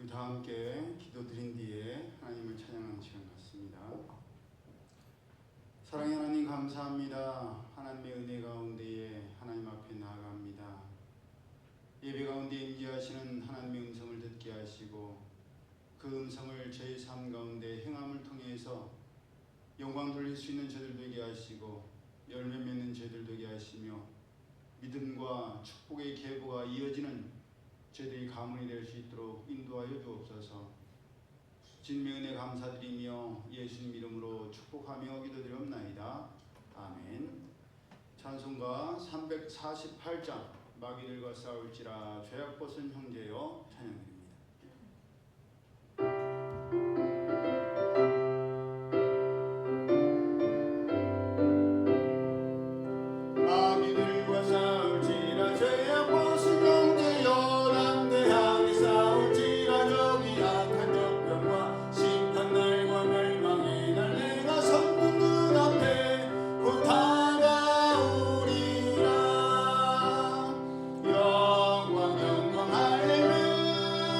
우리 다 함께 기도드린 뒤에 하나님을 찬양하는 시간 같습니다. 사랑의 하나님 감사합니다. 하나님의 은혜 가운데에 하나님 앞에 나아갑니다. 예배 가운데 임재하시는 하나님의 음성을 듣게 하시고 그 음성을 저희 삶 가운데 행함을 통해서 영광 돌릴 수 있는 저들 되게 하시고 열매 맺는 저들 되게 하시며 믿음과 축복의 계보가 이어지는 저희들이 가문이 될 수 있도록 인도하여 주옵소서. 주님의 은혜 감사드리며 예수님 이름으로 축복하며 기도드리옵나이다. 아멘. 찬송가 348장 마귀들과 싸울지라 죄악 벗은 형제여 찬양드립니다. 마귀들과 싸울지라 죄악 벗은 형제여 담대하게 싸울지라 적이 악한 적병과 심판날과 멸망의 날 내가 섰는 눈앞에 곧 다가오리라. 영광 영광 할렐루야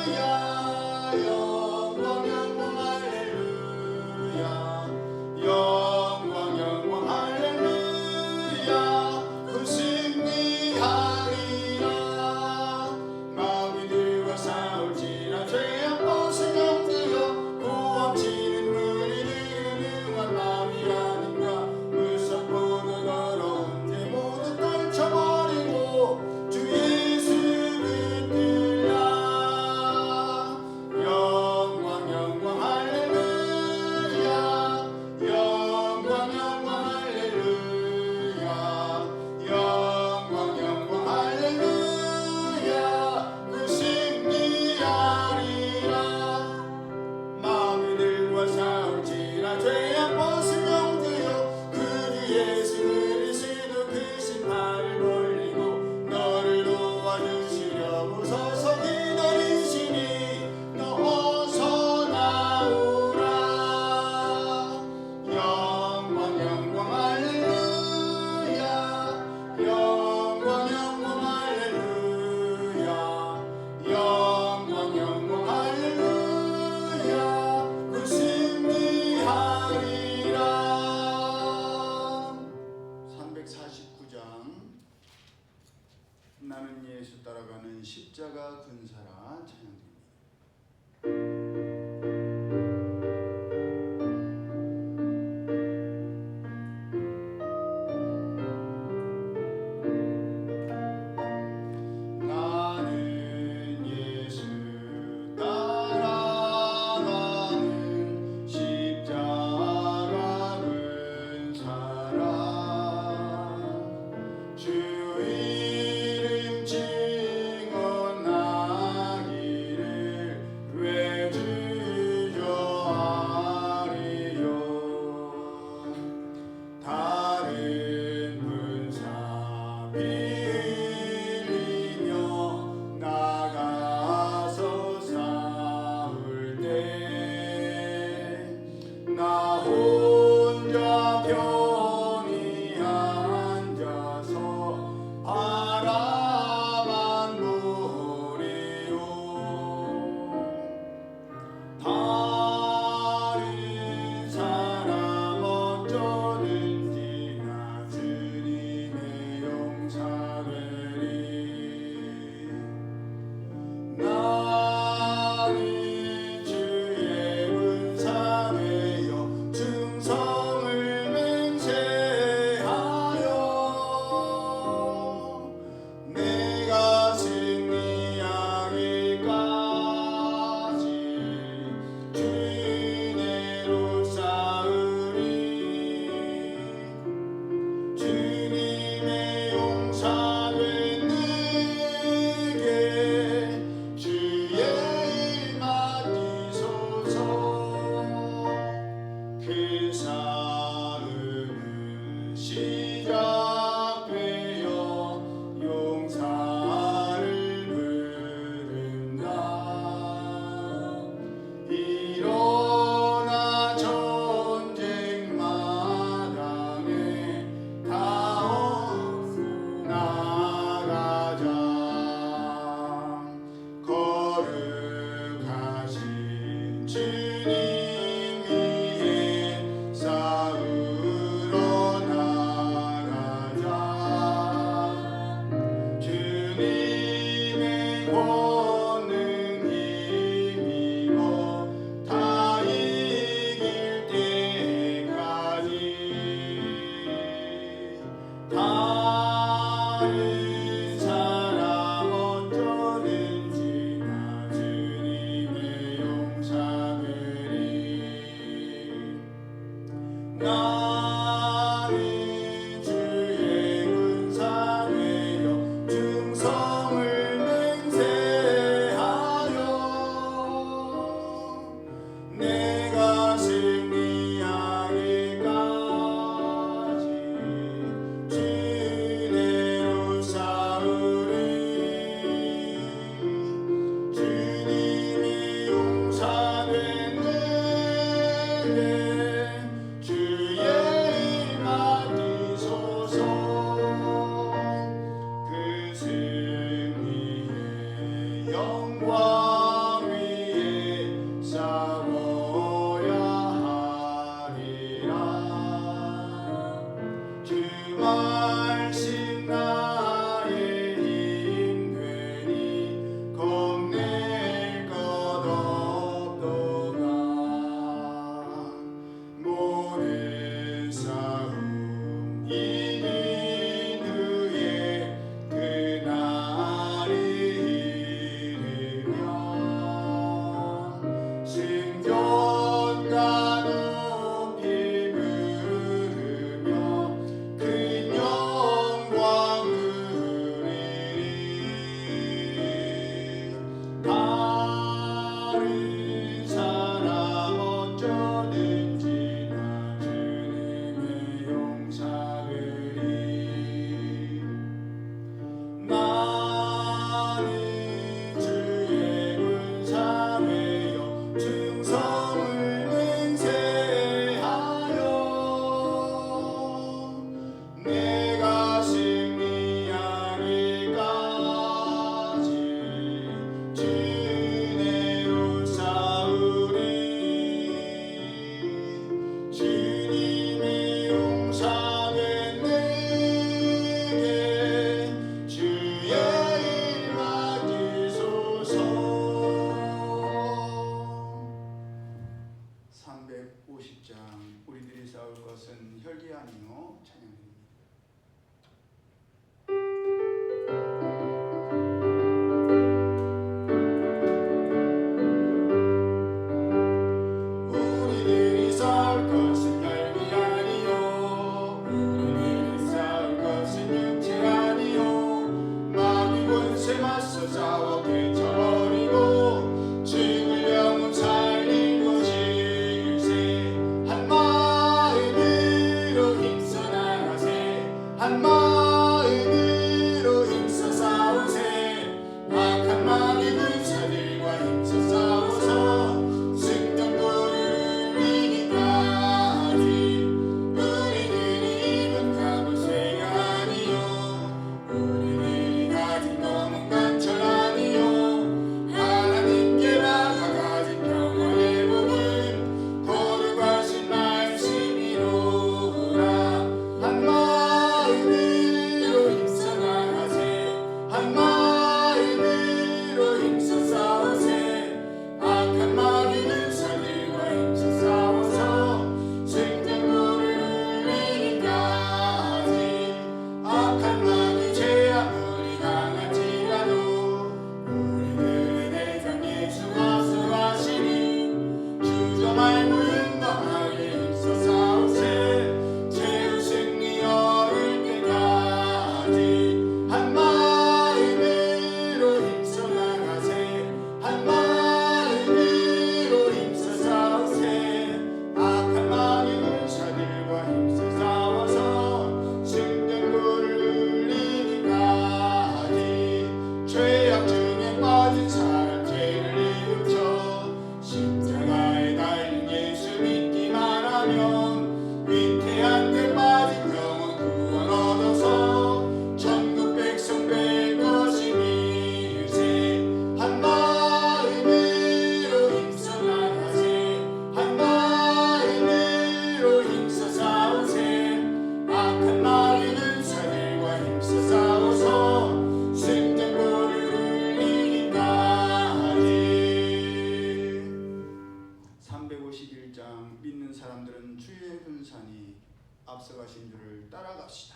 앞서가신 줄을 따라갑시다.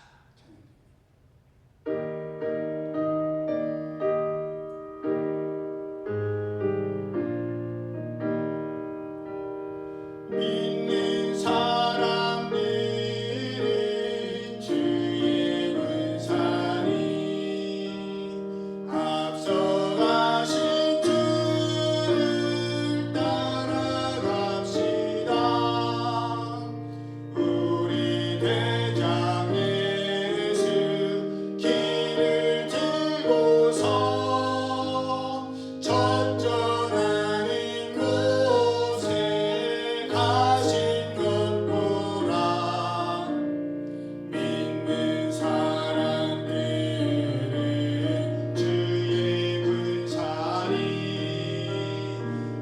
믿는 사람들은 주의 군사니 앞서가신 주를 따라갑시다. 우리 대장 예수 길을 들고서 전전하는 곳에 가신 것 보라. 믿는 사람들은 주의 군사니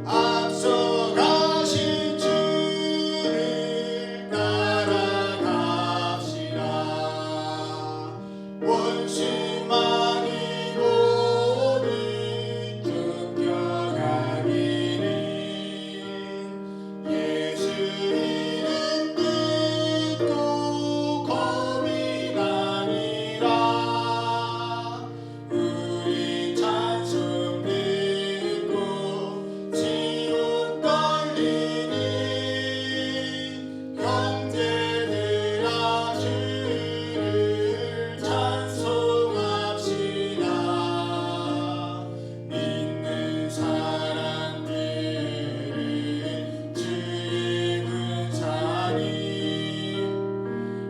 앞서가신 주를 따라갑시다. 원수만이 모든 쫓겨가기는 예수 이름 듣고 겁이 나니라. 우리 찬송 듣고 지옥 걸리니 형제들아 주를 찬송합시다. 믿는 사람들은 주의 군사니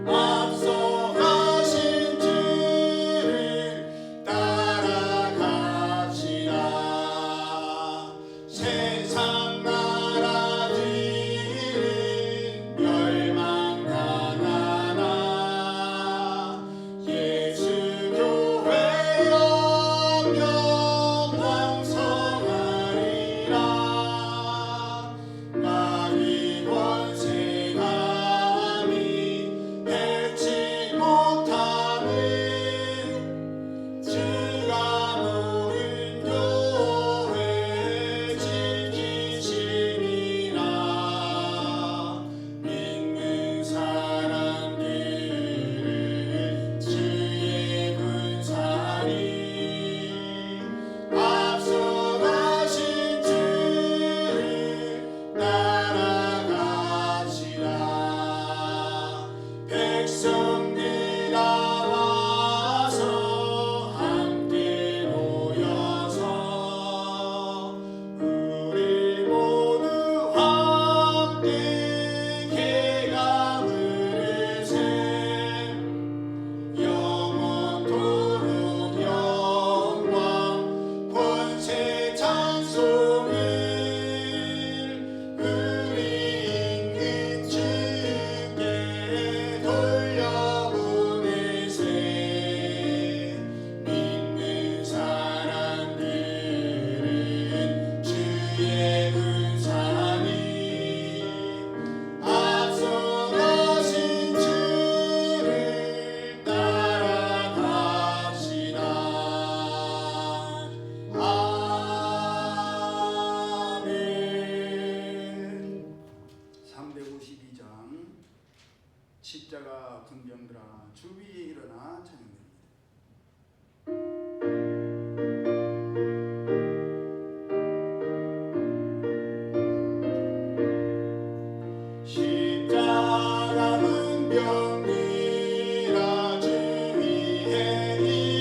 앞서가신 주를 따라갑시다. 세상 나라들은 멸망당하나 예수 교회 영영 왕성하리라. 마귀 권세 감히 해치 못함을 주가 모든 교회 지키시니라. 믿는 사람들은 주의 군사니 앞서가신 주를 따라갑시다. 백성들 나와서 함께 모여서 우리 모두 함께 개가 부르세. 영원토록 영광 권세 찬송을 우리 인근 주께 돌려보내세. 믿는 사람들은 주의 군사니 앞서가신 주를 따라갑시다. 아멘. 352장 십자가 군병들아 주 위에 일어나 찬양됩니다. 십자가 문병들아 주 위에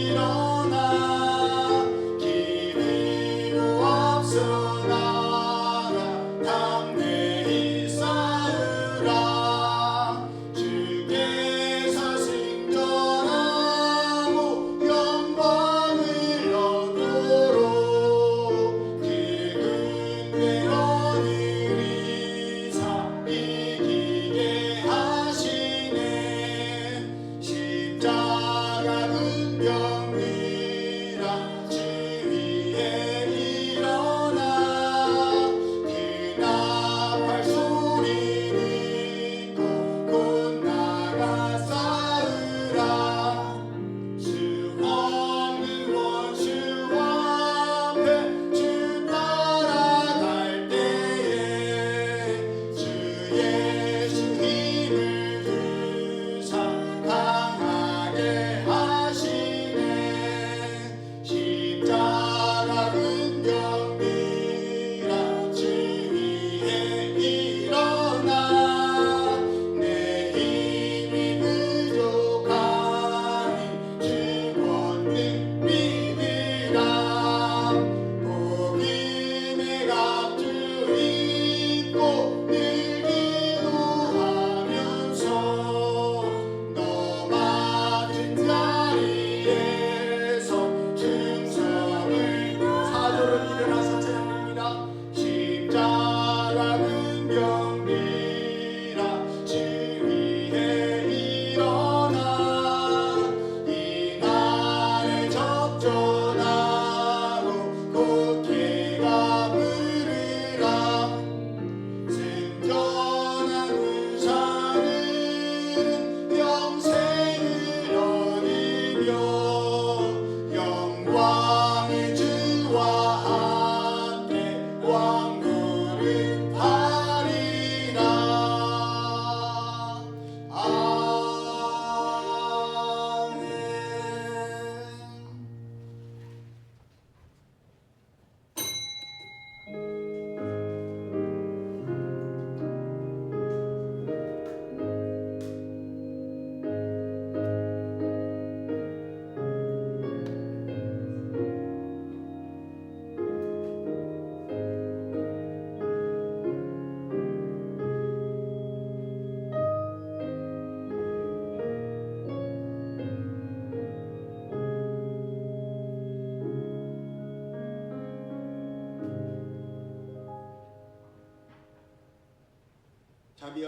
일어나 기르고 앞서 나가 담대히 싸우라. 주께서 승전하시니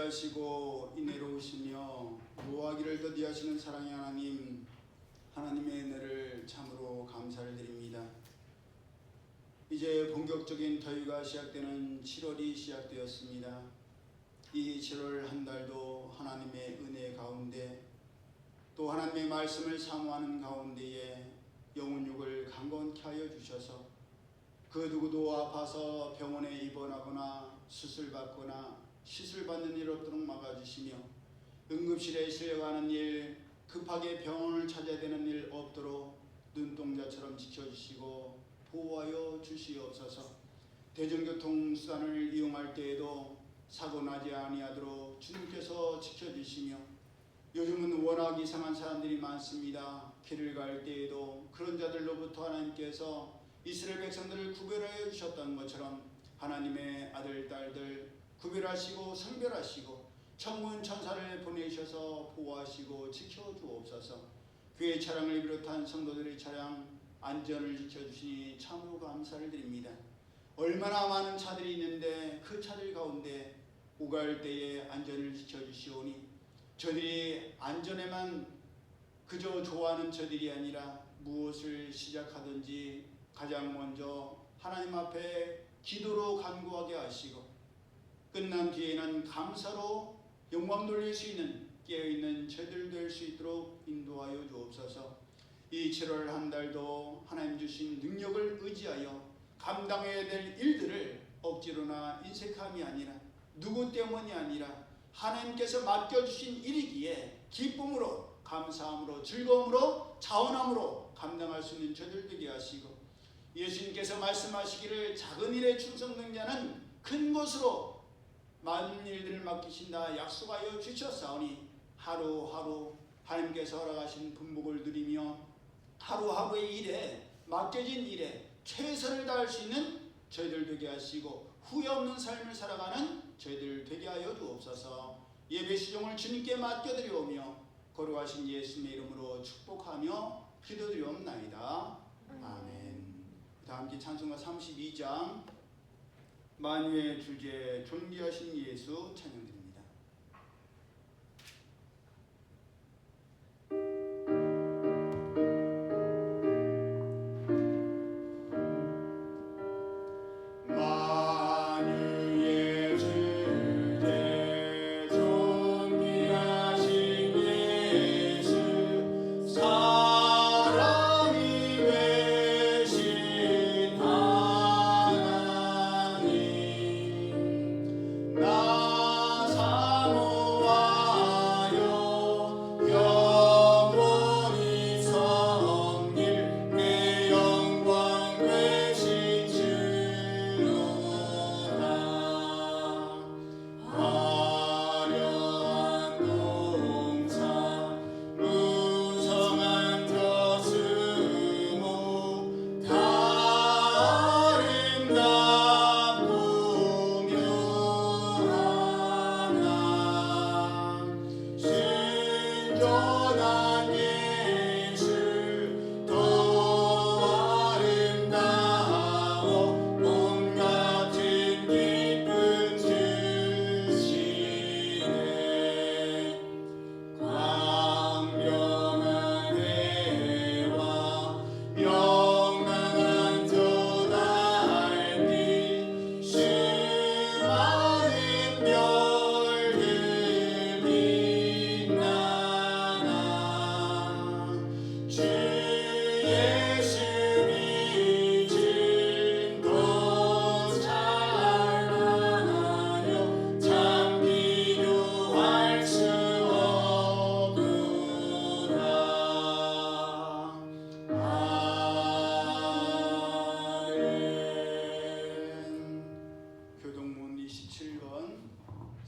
존귀하시고 인애로우시며 노하기를 더디하시는 사랑의 하나님, 하나님의 은혜를 참으로 감사를 드립니다. 이제 본격적인 더위가 시작되는 7월이 시작되었습니다. 이 7월 한 달도 하나님의 은혜 가운데 또 하나님의 말씀을 사모하는 가운데에 영혼육을 강건케 하여 주셔서 그 누구도 아파서 병원에 입원하거나 수술받거나 시술받는 일 없도록 막아주시며 응급실에 실려가는 일, 급하게 병원을 찾아야 되는 일 없도록 눈동자처럼 지켜주시고 보호하여 주시옵소서. 대중교통수단을 이용할 때에도 사고 나지 아니하도록 주님께서 지켜주시며 요즘은 워낙 이상한 사람들이 많습니다. 길을 갈 때에도 그런 자들로부터 하나님께서 이스라엘 백성들을 구별하여 주셨던 것처럼 하나님의 아들, 딸들 구별하시고 선별하시고 천군 천사를 보내셔서 보호하시고 지켜주옵소서. 교회 차량을 비롯한 성도들의 차량 안전을 지켜주시니 참으로 감사를 드립니다. 얼마나 많은 차들이 있는데 그 차들 가운데 오갈 때에 안전을 지켜주시오니 저들이 안전에만 그저 좋아하는 저들이 아니라 무엇을 시작하든지 가장 먼저 하나님 앞에 기도로 간구하게 하시고 끝난 뒤에는 감사로 영광 돌릴 수 있는 깨어있는 저들 될 수 있도록 인도하여 주옵소서. 이 7월 한 달도 하나님 주신 능력을 의지하여 감당해야 될 일들을 억지로나 인색함이 아니라 누구 때문이 아니라 하나님께서 맡겨주신 일이기에 기쁨으로 감사함으로 즐거움으로 자원함으로 감당할 수 있는 저들 되게 하시고 예수님께서 말씀하시기를 작은 일에 충성된 자는 큰 것으로 많은 일들을 맡기신다 약속하여 주셨사오니 하루하루 하나님께서 허락하신 분복을 누리며 하루하루의 일에 맡겨진 일에 최선을 다할 수 있는 저희들 되게 하시고 후회 없는 삶을 살아가는 저희들 되게 하여 주옵소서. 예배 시종을 주님께 맡겨드리오며 거룩하신 예수님의 이름으로 축복하며 기도드리옵나이다. 아멘. 다음기 찬송가 32장 만유의 주제 존귀하신 예수 찬양드립니다.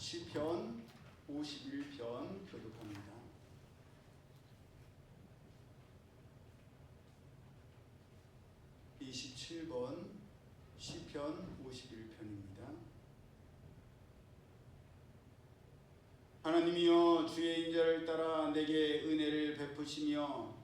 시편 51편 교독합니다. 시편 51편입니다. 하나님이여 주의 인자를 따라 내게 은혜를 베푸시며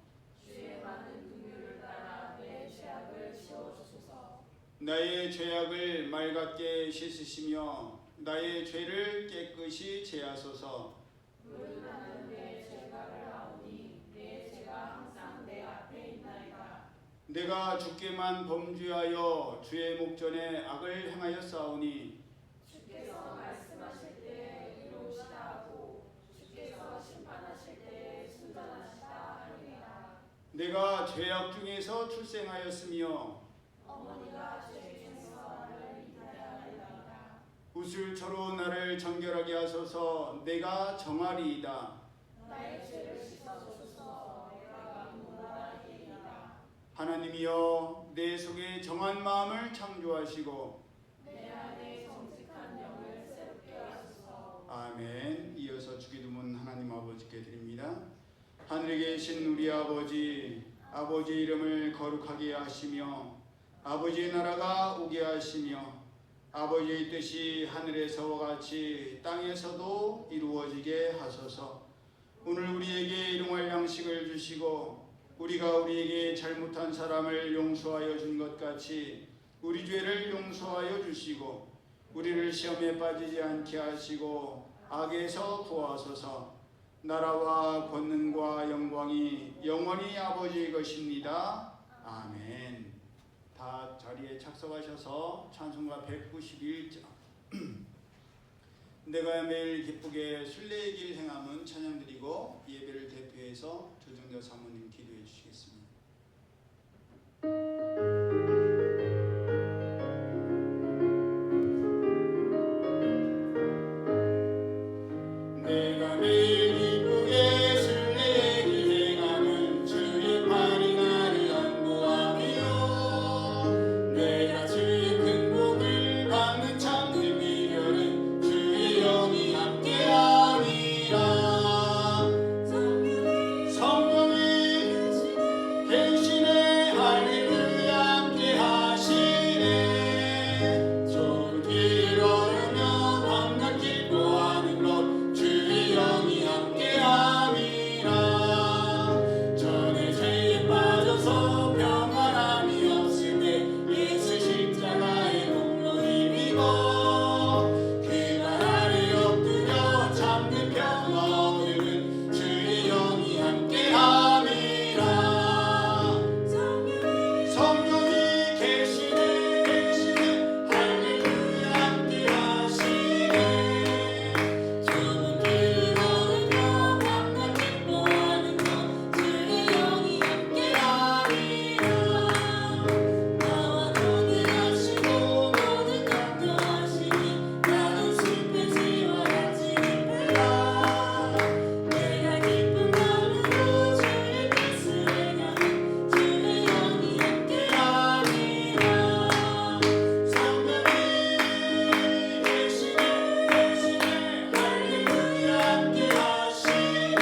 주의 많은 긍휼을 따라 내 죄악을 씌워주소서. 나의 죄악을 맑게 씻으시며 나의 죄를 깨끗이 제하소서. 무릇 나는 내 죄가를 아오니 내 죄가 항상 내 앞에 있나이다. 내가 주께만 범죄하여 주의 목전에 악을 행하였사오니 주께서 말씀하실 때 이루시다 하고 주께서 심판하실 때 순전하시다 하리라. 내가 죄악 중에서 출생하였으며 어머니가 죄 중에서 나를 잉태하였나이다. 우슬초로 나를 정결하게 하소서. 내가 정하리이다. 나의 죄를 씻어주소서. 내가 무난하리이다. 하나님이여 내 속에 정한 마음을 창조하시고 내 안에 정직한 영을 새롭게 하소서. 아멘. 이어서 주기도문 하나님 아버지께 드립니다. 하늘에 계신 우리 아버지, 아버지의 이름을 거룩하게 하시며 아버지의 나라가 오게 하시며 아버지의 뜻이 하늘에서와 같이 땅에서도 이루어지게 하소서. 오늘 우리에게 일용할 양식을 주시고 우리가 우리에게 잘못한 사람을 용서하여 준 것 같이 우리 죄를 용서하여 주시고 우리를 시험에 빠지지 않게 하시고 악에서 구하소서. 나라와 권능과 영광이 영원히 아버지의 것입니다. 아멘. 다 자리에 착석하셔서 찬송가 191장 내가 매일 기쁘게 순례의 길 행함은 찬양드리고 예배를 대표해서 조정자 사모님 기도해 주시겠습니다. 내가 매일 기쁘게 순례의 길 행함은 주의 팔이 나를 안보하며 내가 주의 큰 복을 받는 참된 비결은 주의 영이 함께함이라. 성령이 계시네 할렐루야 함께하시네. 좋은 길 걸으며 밤낮 기뻐하는 것 주의 영이 함께함이라. 전에 죄에 빠져서 평안함이 없을 때 예수 십자가의 공로 힘입어 그 발 아래 엎드려 참된 평화 얻는 주의 영이 함께함이라. 성령이 계시네 할렐루야 함께하시네. 좋은 길 걸으며 밤낮 기뻐하는 것 주의 영이 함께함이라. 나와 동행하시고 모든 걱정하시니 나는 슬프지와 같이 기쁘다. 내가 기쁜 마음으로 주의 뜻을 행하면 주의 영이 함께함이라. 성령이 계시네 할렐루야 함께하시네.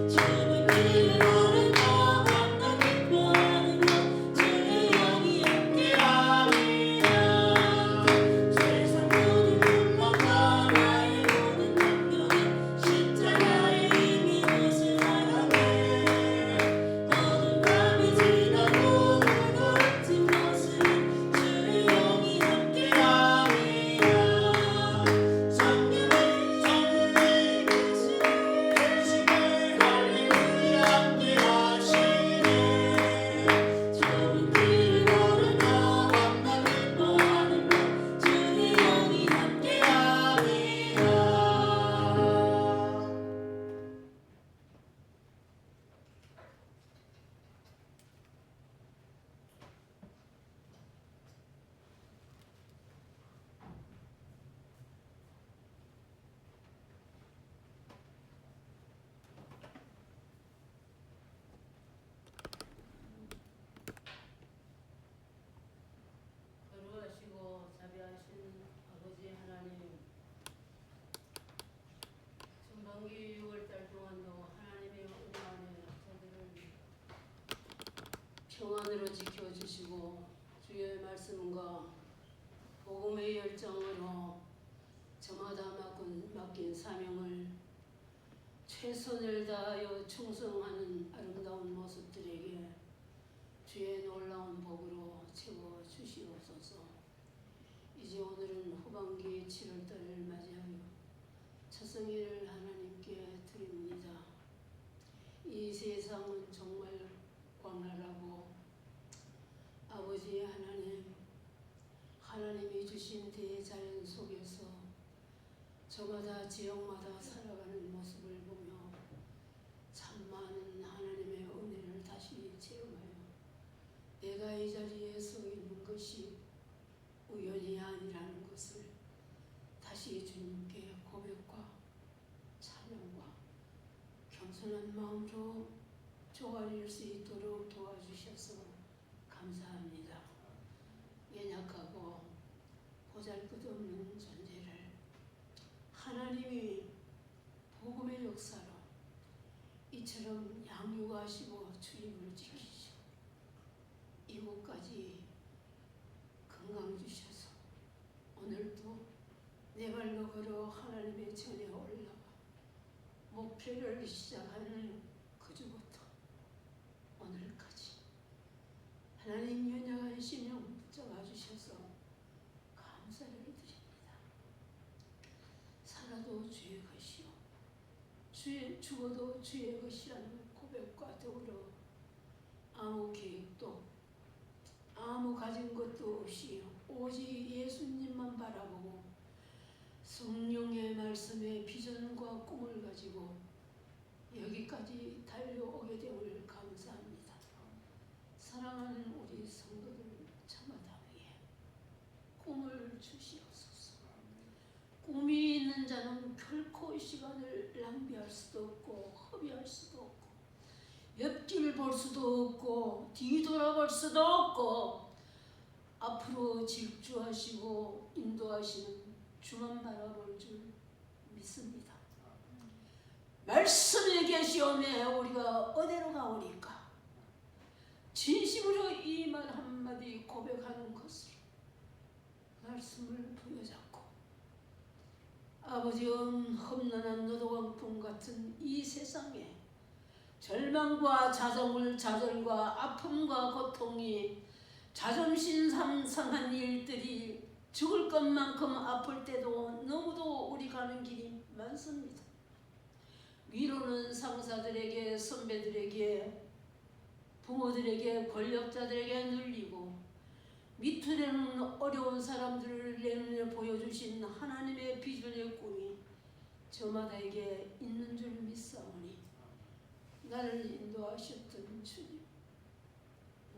좋은 길 걸으며 밤낮 기뻐하는 것 주의 영이 함께함이라. 세상 모든 욕망과 나의 모든 감정은 십자가의 힘이 무시하네. 어두운 밤이 지나고 울고 흩은 모습은 주의 영이 함께함이라. 성령이 계시네 할렐루야 함께하시네. 좋은 길 걸으며 밤낮 기뻐하는 것 주의 영이 함께함이라. 거룩하시고 자비하신 아버지 하나님, 전반기 6월달 동안도 하나님의 은혜 안에 저들을 평안으로 지켜주시고 주의 말씀과 복음의 열정으로 저마다 맡긴 사명을 최선을 다하여 충성하는 아름다운 모습들에게 주의 놀라운 복으로 채워 주시옵소서. 이제 오늘은 후반기 7월달을 맞이하여 첫생일을 하나님께 드립니다. 이 세상은 정말 광활하고 아버지 하나님이 주신 대자연 속에서 저마다 지역마다 살아가는 모습을 보며 참 많은 하나님의 은혜를 다시 체험하여 내가 이 자리에 서 있는 것이 우연이 아니라는 것을 다시 주님께 고백과 찬양과 겸손한 마음으로 조아릴 수 있도록 도와주셔서 감사합니다. 연약하고 보잘것없는 존재를 하나님이 복음의 역사로 이처럼 양육하시고 주임을 지키시고 이곳까지 건강 주셔서 오늘도 네 발로 걸어 하나님의 전에 올라가 목표를 시작하는 그주부터 오늘까지 하나님 연약한 심령 붙잡아 주셔서 감사를 드립니다. 살아도 주의 것이요 죽어도 주의 것이라는 고백과 더불어 아무 계획도 아무 가진 것도 없이 오직 예수님만 바라보고 성령의 말씀에 비전과 꿈을 가지고 여기까지 달려오게 됨을 감사합니다. 사랑하는 우리 성도들 저마다 위에 꿈을 주시옵소서. 꿈이 있는 자는 결코 시간을 낭비할 수도 없고 허비할 수도 없고 옆길 볼 수도 없고 뒤돌아볼 수도 없고 앞으로 질주하시고 인도하시는 주만 바라볼 줄 믿습니다. 말씀에 계시오매 우리가 어디로 가오리까? 진심으로 이 말 한마디 고백하는 것으로 말씀을 부여잡고 아버지 험난한 노도강풍 같은 이 세상에 절망과 좌절과 아픔과 고통이 자존심 상한 일들이 죽을 것만큼 아플 때도 너무도 우리 가는 길이 많습니다. 위로는 상사들에게 선배들에게 부모들에게 권력자들에게 눌리고 밑으로는 어려운 사람들을 내눈에 보여주신 하나님의 비전의 꿈이 저마다에게 있는 줄 믿사오니 나를 인도하셨던 주님,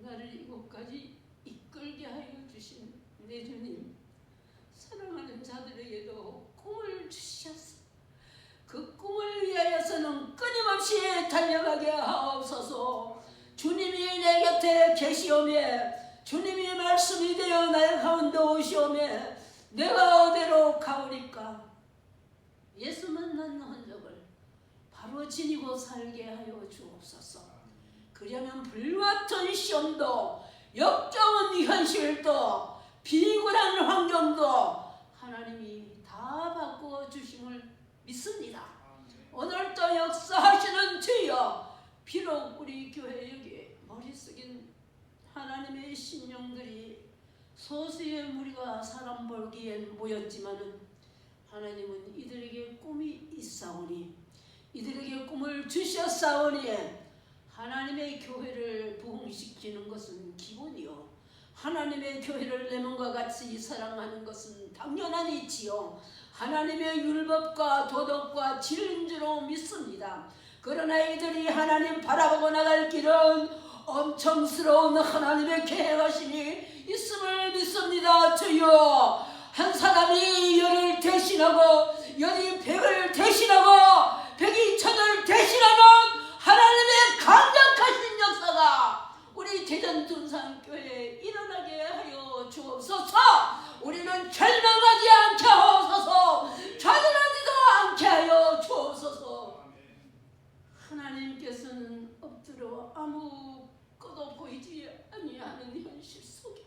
나를 이곳까지 이끌게 하여 주신 내 주님, 사랑하는 자들에게도 꿈을 주셨어. 그 꿈을 위하여서는 끊임없이 달려가게 하옵소서. 주님이 내 곁에 계시오매 주님이 말씀이 되어 나의 가운데 오시오매 내가 어디로 가오리까? 예수 만난 흔적을 바로 지니고 살게 하여 주옵소서. 그러면 불같은 시험도 역겨운 현실도 비굴한 환경도 하나님이 다 바꾸어 주심을 믿습니다. 오늘도 역사하시는 주여, 비록 우리 교회 여기 머리 숙인 하나님의 신령들이 소수의 무리가 사람 보기엔 모였지만은 하나님은 이들에게 꿈이 있사오니 이들에게 꿈을 주셨사오니 하나님의 교회를 부흥시키는 것은 기본이요 하나님의 교회를 내 몸과 같이 사랑하는 것은 당연한 이치요 하나님의 율법과 도덕과 진리인 줄로 믿습니다. 그러나 이들이 하나님 바라보고 나갈 길은 엄청스러운 하나님의 계획하심이 있음을 믿습니다. 주여, 한 사람이 열을 대신하고 열이 백을 대신하고 백이 천을 대신하는 하나님의 강력하신 역사가 우리 대전둔산교회에 일어나게 하여 주옵소서. 우리는 절망하지 않게 하옵소서. 좌절하지도 않게 하여 주옵소서. 하나님께서는 엎드려 아무것도 보이지 아니하는 현실 속에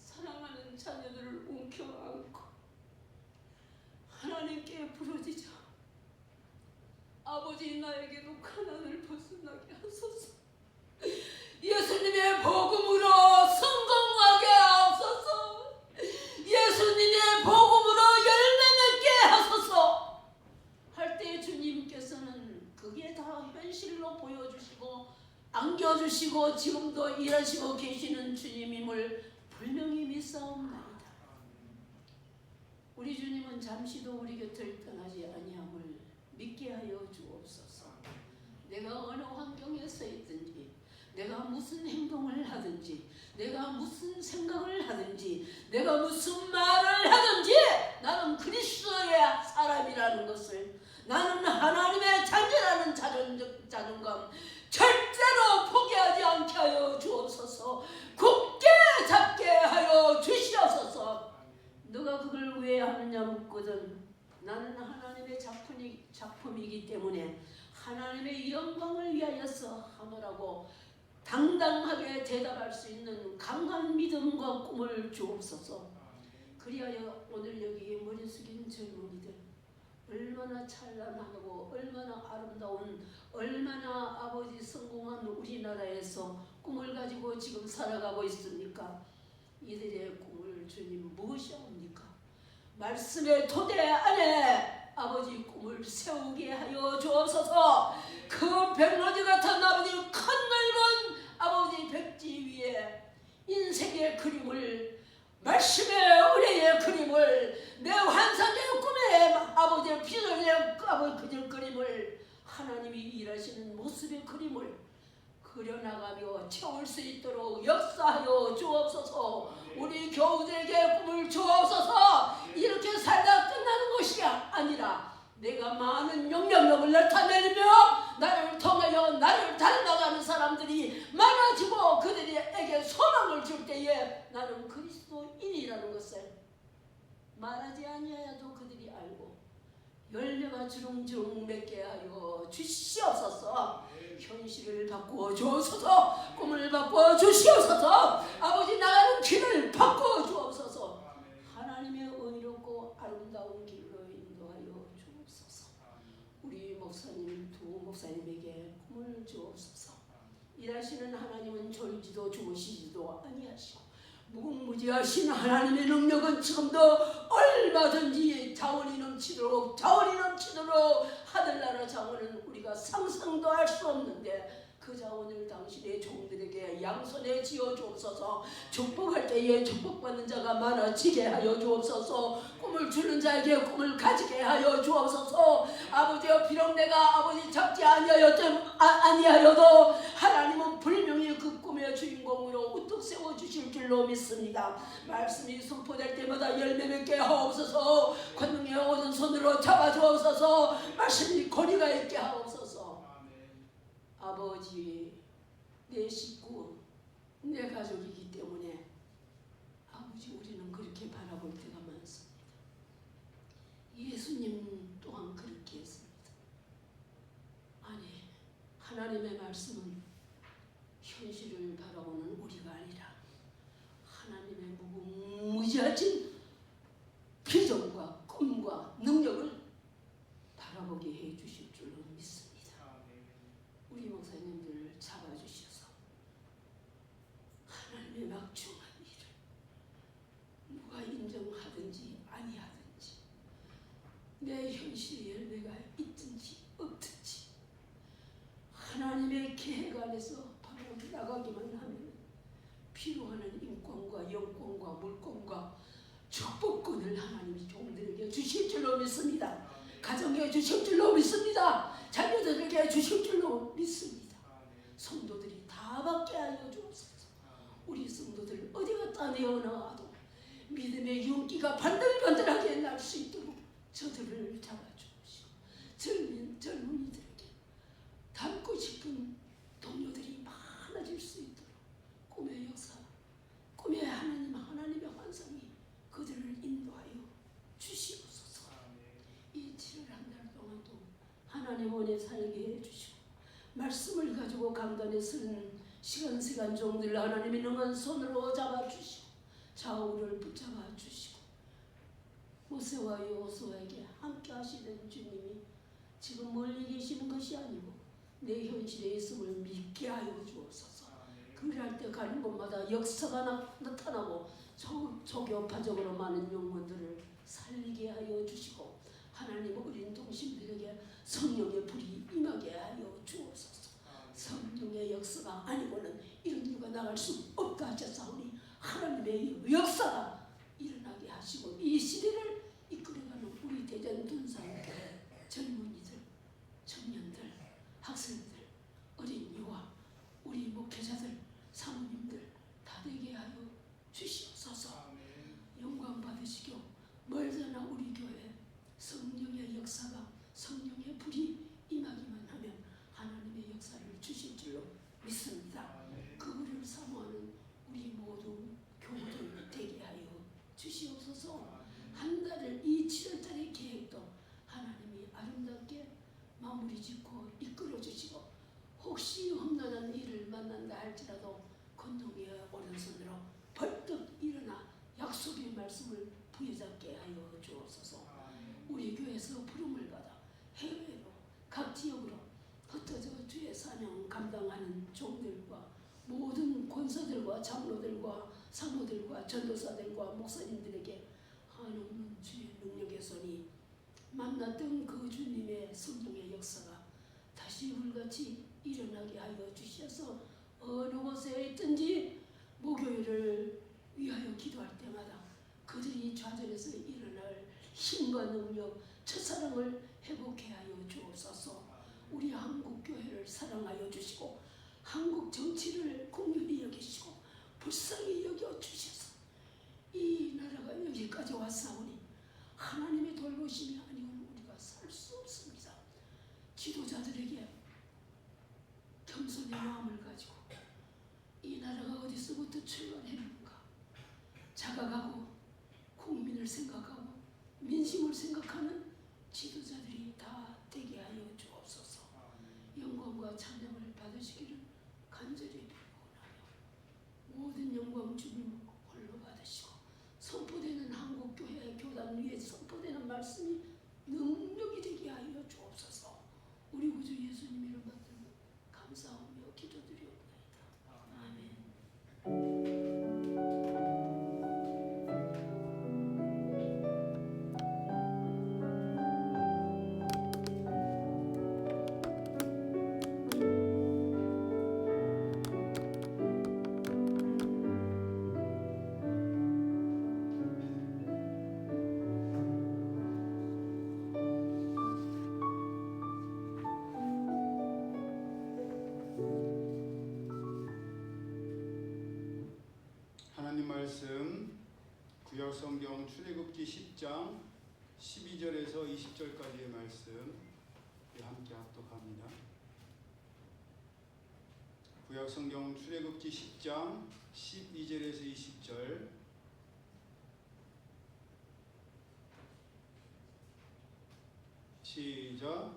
사랑하는 자녀들을 움켜안고 하나님께 부르짖어 아버지 나에게도 가난을 벗어나게 하소서. 예수님의 복음으로 성공하게 하옵소서. 예수 그리하시고 지금도 일하시고 계시는 주님임을 분명히 믿사옵나이다. 우리 주님은 잠시도 우리 곁을 떠나지 아니함을 믿게 하여 주옵소서. 내가 어느 환경에 서 있든지, 내가 무슨 행동을 하든지, 내가 무슨 생각을 하든지, 내가 무슨 말을 하든지 나는 그리스도의 사람이라는 것을, 나는 하나님의 자녀라는 자존감 절대로 포기하지 않게 하여 주옵소서. 굳게 잡게 하여 주시옵소서. 너가 그걸 왜 하느냐 묻거든 나는 하나님의 작품이기 때문에 하나님의 영광을 위하여서 하노라고 당당하게 대답할 수 있는 강한 믿음과 꿈을 주옵소서. 그리하여 오늘 여기에 머리 숙인 젊은이들 얼마나 찬란하고 얼마나 아름다운, 얼마나 아버지 성공한 우리나라에서 꿈을 가지고 지금 살아가고 있습니까? 이들의 꿈을 주님 무엇이옵니까? 말씀의 토대 안에 아버지 꿈을 세우게 하여 주옵소서. 그 백로지 같은 아버지 큰 넓은 아버지 백지 위에 인생의 그림을, 말씀의 은혜의 그림을, 내 환상의 꿈의 아버지의 비전의 아버지 그들 그림을, 하나님이 일하시는 모습의 그림을 그려나가며 채울 수 있도록 역사하여 주옵소서. 우리 교우들에게 꿈을 주옵소서. 이렇게 살다 끝나는 것이 아니라 내가 많은 영향력을 나타내며 나를 통하여 나를 닮아가는 사람들이 많아지고 그들에게 소망을 줄 때에 나는 그리스도인이라는 것을 말하지 아니하여도 그들이 알고 열매가 주렁주렁 맺게 하여 주시옵소서. 현실을 바꾸어 주옵소서. 꿈을 바꾸어 주시옵소서. 아버지 나가는 길을 바꾸어 주옵소서. 하나님의 의롭고 아름다운 길로 인도하여 주옵소서. 우리 목사님 두 목사님에게 꿈을 주옵소서. 일하시는 하나님은 졸지도 주무시지도 아니하시고 무궁무지하신 하나님의 능력은 지금도 얼마든지 자원이 넘치도록 하늘나라 자원은 우리가 상상도 할 수 없는데 그 자원을 당신의 종들에게 양손에 쥐어 주옵소서. 축복할 때에 축복받는 자가 많아지게 하여 주옵소서. 꿈을 주는 자에게 꿈을 가지게 하여 주옵소서. 아버지여 비록 내가 아버지 잡지 아니하여도 하나님은 분명히 그 꿈의 주인공으로 우뚝 세워주실 줄로 믿습니다. 말씀이 선포될 때마다 열매 맺게 하옵소서. 권능의 오른손으로 잡아주옵소서. 말씀이 거리가 있게 하옵소서. 아버지, 내 식구, 내 가족이기 때문에 아버지 우리는 그렇게 바라볼 때가 많습니다. 예수님 또한 그렇게 했습니다. 아니, 하나님의 말씀은 현실을 바라보는 우리가 아니라 하나님의 무궁무진하신 비전과 꿈과 능력을 바라보게 해주실 줄로 믿습니다. 우리 목사님들 잡아주셔서 하나님의 막중한 일을 누가 인정하든지 아니하든지 내 현실의 열매가 있든지 없든지 하나님의 계획 안에서 바로 나가기만 하면 필요하는 인권과 영권과 물권과 축복권을 하나님이 종들에게 주실 줄로 믿습니다. 가정에 주실 줄로 믿습니다. 자녀들에게 주실 줄로 믿습니다. 성도들이 다 받게 하여 주옵소서. 우리 성도들 어디 갔다 내어나와도 믿음의 윤기가 반들반들하게 날 수 있도록 저들을 잡아주시고 젊은이들에게 닮고 싶은 동료들이 많아질 수 있도록 꿈의 역사, 꿈의 하나님의 환상이 그들을 인도하여 주시옵소서. 이 7월 한 달 동안도 하나님 원에 살게 해주시고 말씀을 가지고 강단에 서는 시간 종들 하나님의 능한 손으로 잡아주시고 좌우를 붙잡아 주시고 모세와 여호수아에게 함께 하시는 주님이 지금 멀리 계시는 것이 아니고 내 현실에 있음을 믿게 하여 주옵소서. 그럴 때 가는 곳마다 역사가 나타나고 조교파적으로 많은 영혼들을 살리게 하여 주시고 하나님 어린 동심들에게 성령의 불이 임하게 하여 주옵소서. 성령의 역사가 아니고는 이런 일과 나갈 수 없다 하셨사오니 하나님의 역사가 일어나게 하시고 이 시대를 이끌어가는 우리 대전둔산 젊은이들, 청년들, 학생들, 어린이와 우리 목회자들, 사모님들 다 되게 하여 주시옵소서. 영광 받으시고 멀잖아 우리 교회 성령의 역사가 성령의 불이 임하기만 하면 하나님의 역사를 주실 줄로 믿습니다. 그분을 사모하는 우리 모두 교우들 되게 하여 주시옵소서. 한 달을 이 7월달의 계획도 하나님이 아름답게 마무리 짓고 이끌어 주시고 혹시 험난한 일을 만난다 할지라도 건너의 오른손으로 벌떡 일어나 약속의 말씀을 부여잡게 하여 주옵소서. 우리 교회에서 부름을 받아 해외로 각 지역으로 흩어져 주의 사명 감당하는 종들과 모든 권사들과 장로들과 사모들과 전도사들과 목사님들에게 한없는 주의 능력의 손이 만났던 그 주님의 성령의 역사가 다시 불같이 일어나게 하여 주셔서 어느 곳에 있든지 목요일을 위하여 기도할 때마다 그들이 좌절해서 일어날 힘과 능력, 첫사랑을 회복해 하여 주옵소서. 우리 한국 교회를 사랑하여 주시고 한국 정치를 긍휼히 여기시고 불쌍히 여겨 주셔서 이 나라가 여기까지 왔사오니 하나님의 돌보심이 아니면 우리가 살 수 없습니다. 지도자들에게 겸손의 마음을 가지고 이 나라가 어디서부터 출발했는가 자각하고 국민을 생각하고 민심을 생각하는 지도자들이 다 되게 하여 주옵소서. 영광과 찬양을 받으시기를 간절히 원하며 모든 영광 주님 홀로 받으시고 선포되는 한국교회 교단 위에 선포되는 말씀이 능력이 되게 하여 주옵소서. 우리 구주 예수님 이름 받들고 감사하며 기도드리옵나이다. 아멘. 하나님 말씀 구약성경 출애굽기 10장 12절에서 20절까지의 말씀 함께 합독합니다. 구약성경 출애굽기 10장 12절에서 20절 시작.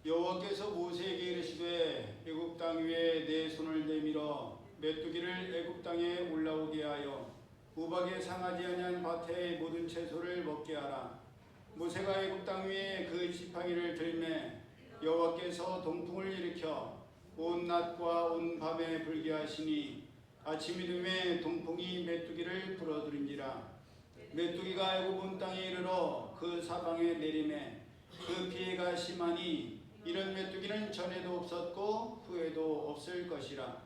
여호와께서 모세에게 이르시되 애굽 땅 위에 내 손을 내밀어 메뚜기를 애굽 땅에 올라오게 하여 우박에 상하지 아니한 밭의 모든 채소를 먹게 하라. 모세가 애굽 땅 위에 그 지팡이를 들매 여호와께서 동풍을 일으켜 온 낮과 온 밤에 불게 하시니 아침이 되매 동풍이 메뚜기를 불어들인지라. 메뚜기가 애굽 온 땅에 이르러 그 사방에 내리매 그 피해가 심하니 이런 메뚜기는 전에도 없었고 후에도 없을 것이라.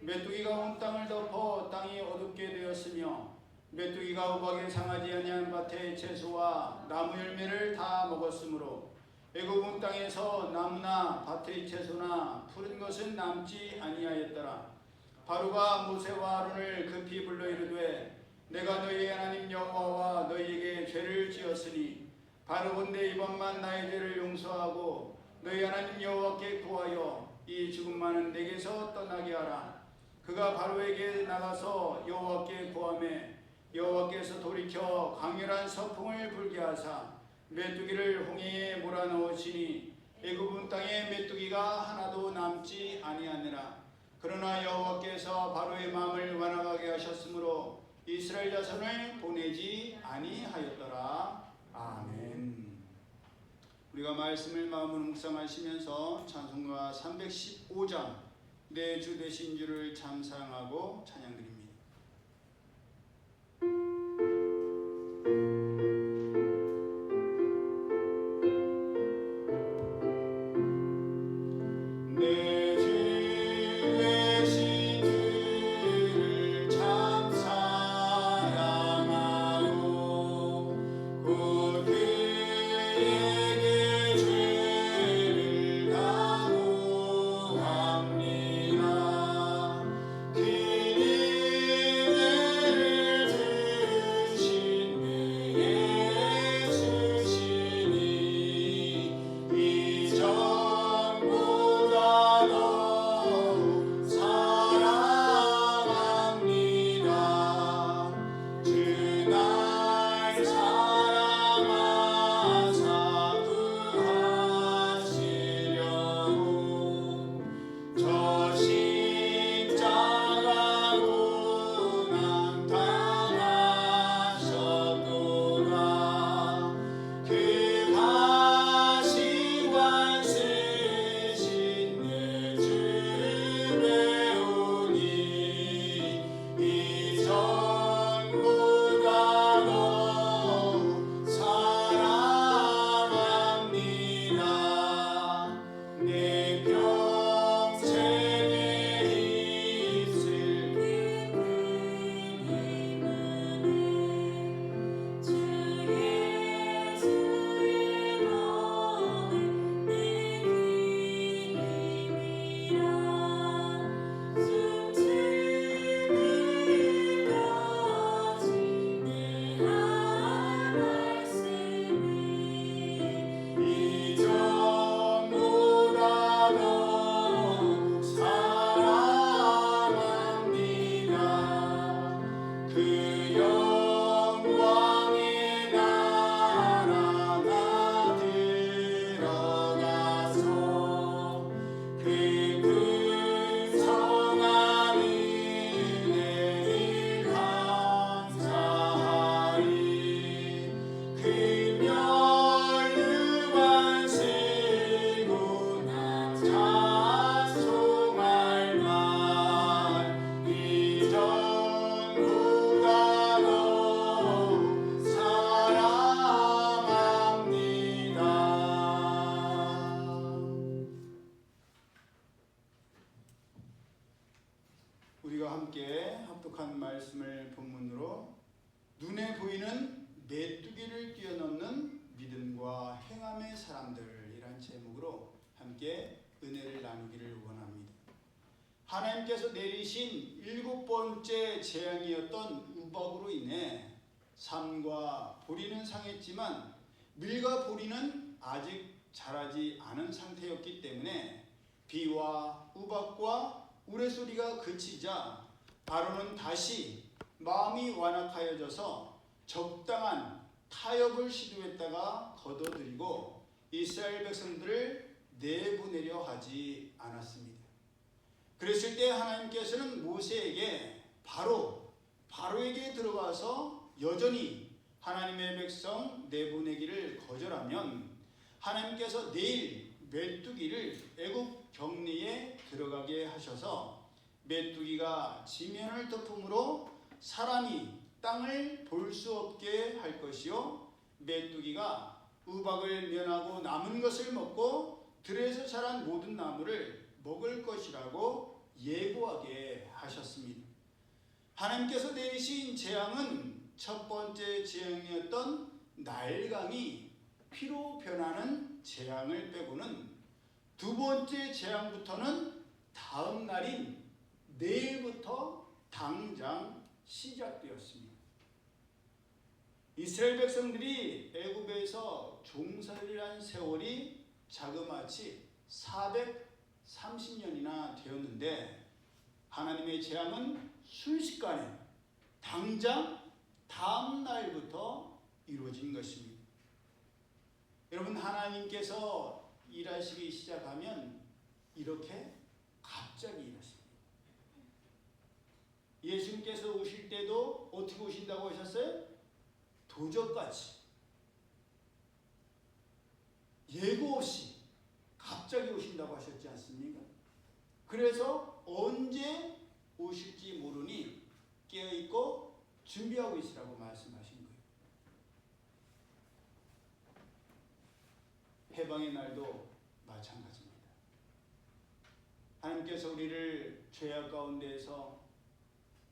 메뚜기가 온 땅을 덮어 땅이 어둡게 되었으며 메뚜기가 우박에 상하지 아니한 밭의 채소와 나무 열매를 다 먹었으므로 애굽 온 땅에서 나무나 밭의 채소나 푸른 것은 남지 아니하였더라. 바로가 모세와 아론을 급히 불러 이르되 내가 너희의 하나님 여호와와 너희에게 죄를 지었으니 바로건대 이번만 나의 죄를 용서하고 너희 하나님 여호와께 구하여 이 죽음 많은 내게서 떠나게 하라. 그가 바로에게 나가서 여호와께 구하매 여호와께서 돌이켜 강렬한 서풍을 불게 하사 메뚜기를 홍해에 몰아넣으시니 애굽 온 땅에 메뚜기가 하나도 남지 아니하니라. 그러나 여호와께서 바로의 마음을 완악하게 하셨으므로 이스라엘 자손을 보내지 아니하였더라. 아멘. 우리가 말씀을 마음으로 묵상하시면서 찬송가 315장 내 주 되신 주를 감사하고 찬양드립니다. 내 주 되신 주 하나님께서 내리신 7번째 재앙이었던 우박으로 인해 삶과 보리는 상했지만 밀과 보리는 아직 자라지 않은 상태였기 때문에 비와 우박과 우레소리가 그치자 아론은 다시 마음이 완악하여져서 적당한 타협을 시도했다가 거둬들이고 이스라엘 백성들을 내보내려 하지 않았습니다. 그랬을 때 하나님께서는 모세에게 바로에게 들어가서 여전히 하나님의 백성 내보내기를 거절하면 하나님께서 내일 메뚜기를 애굽 경리에 들어가게 하셔서 메뚜기가 지면을 덮음으로 사람이 땅을 볼 수 없게 할 것이요 메뚜기가 우박을 면하고 남은 것을 먹고 들에서 자란 모든 나무를 먹을 것이라고 예고하게 하셨습니다. 하나님께서 내리신 재앙은 첫 번째 재앙이었던 나일강이 피로 변하는 재앙을 빼고는 두 번째 재앙부터는 다음 날인 내일부터 당장 시작되었습니다. 이스라엘 백성들이 애굽에서 종살이를 한 세월이 자그마치 430년이나 되었는데 하나님의 재앙은 순식간에 당장 다음 날부터 이루어진 것입니다. 여러분, 하나님께서 일하시기 시작하면 이렇게 갑자기 일하십니다. 예수님께서 오실 때도 어떻게 오신다고 하셨어요? 도적같이 예고 없이 갑자기 오신다고 하셨지 않습니까? 그래서 언제 오실지 모르니 깨어있고 준비하고 있으라고 말씀하신 거예요. 해방의 날도 마찬가지입니다. 하나님께서 우리를 죄악 가운데에서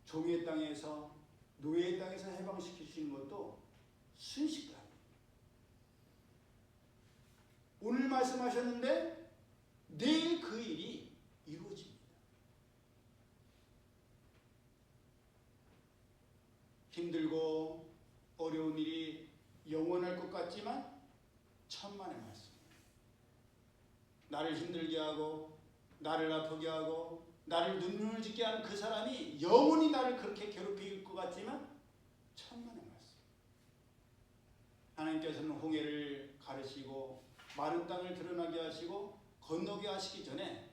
종의 땅에서 노예의 땅에서 해방시키시는 것도 순식간이에요. 오늘 말씀하셨는데 내일 그 일이 이루어집니다. 힘들고 어려운 일이 영원할 것 같지만 천만의 말씀. 나를 힘들게 하고 나를 아프게 하고 나를 눈물을 짓게 하는 그 사람이 영원히 나를 그렇게 괴롭힐 것 같지만 천만의 말씀. 하나님께서는 홍해를 가르시고 마른 땅을 드러나게 하시고 건너게 하시기 전에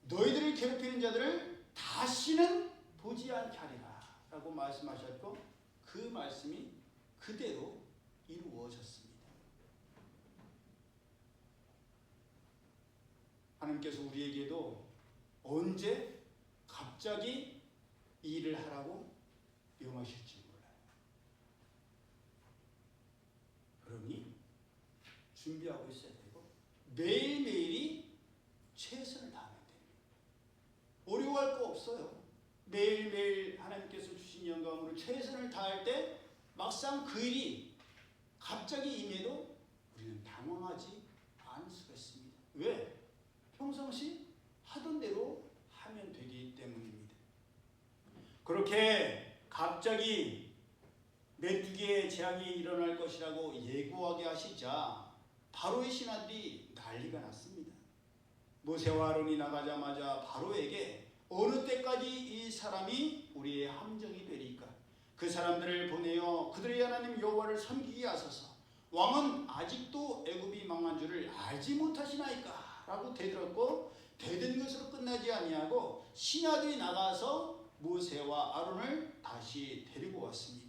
너희들을 괴롭히는 자들을 다시는 보지 않게 하리라 라고 말씀하셨고 그 말씀이 그대로 이루어졌습니다. 하나님께서 우리에게도 언제 갑자기 이 일을 하라고 명하실지 몰라요. 그러니 준비하고 있어야 되고 매일매일이 최선을 다하면 됩니다. 어려워할 거 없어요. 매일매일 하나님께서 주신 영감으로 최선을 다할 때 막상 그 일이 갑자기 임해도 우리는 당황하지 않을 수가 있습니다. 왜? 평상시 하던 대로 하면 되기 때문입니다. 그렇게 갑자기 메뚜기의 재앙이 일어날 것이라고 예고하게 하시자 바로의 신하들이 난리가 났습니다. 모세와 아론이 나가자마자 바로에게 어느 때까지 이 사람이 우리의 함정이 되리까? 그 사람들을 보내어 그들의 하나님 여호와를 섬기게 하소서. 왕은 아직도 애굽이 망한 줄을 알지 못하시나이까? 라고 대들었고 대든 것으로 끝나지 아니하고 신하들이 나가서 모세와 아론을 다시 데리고 왔습니다.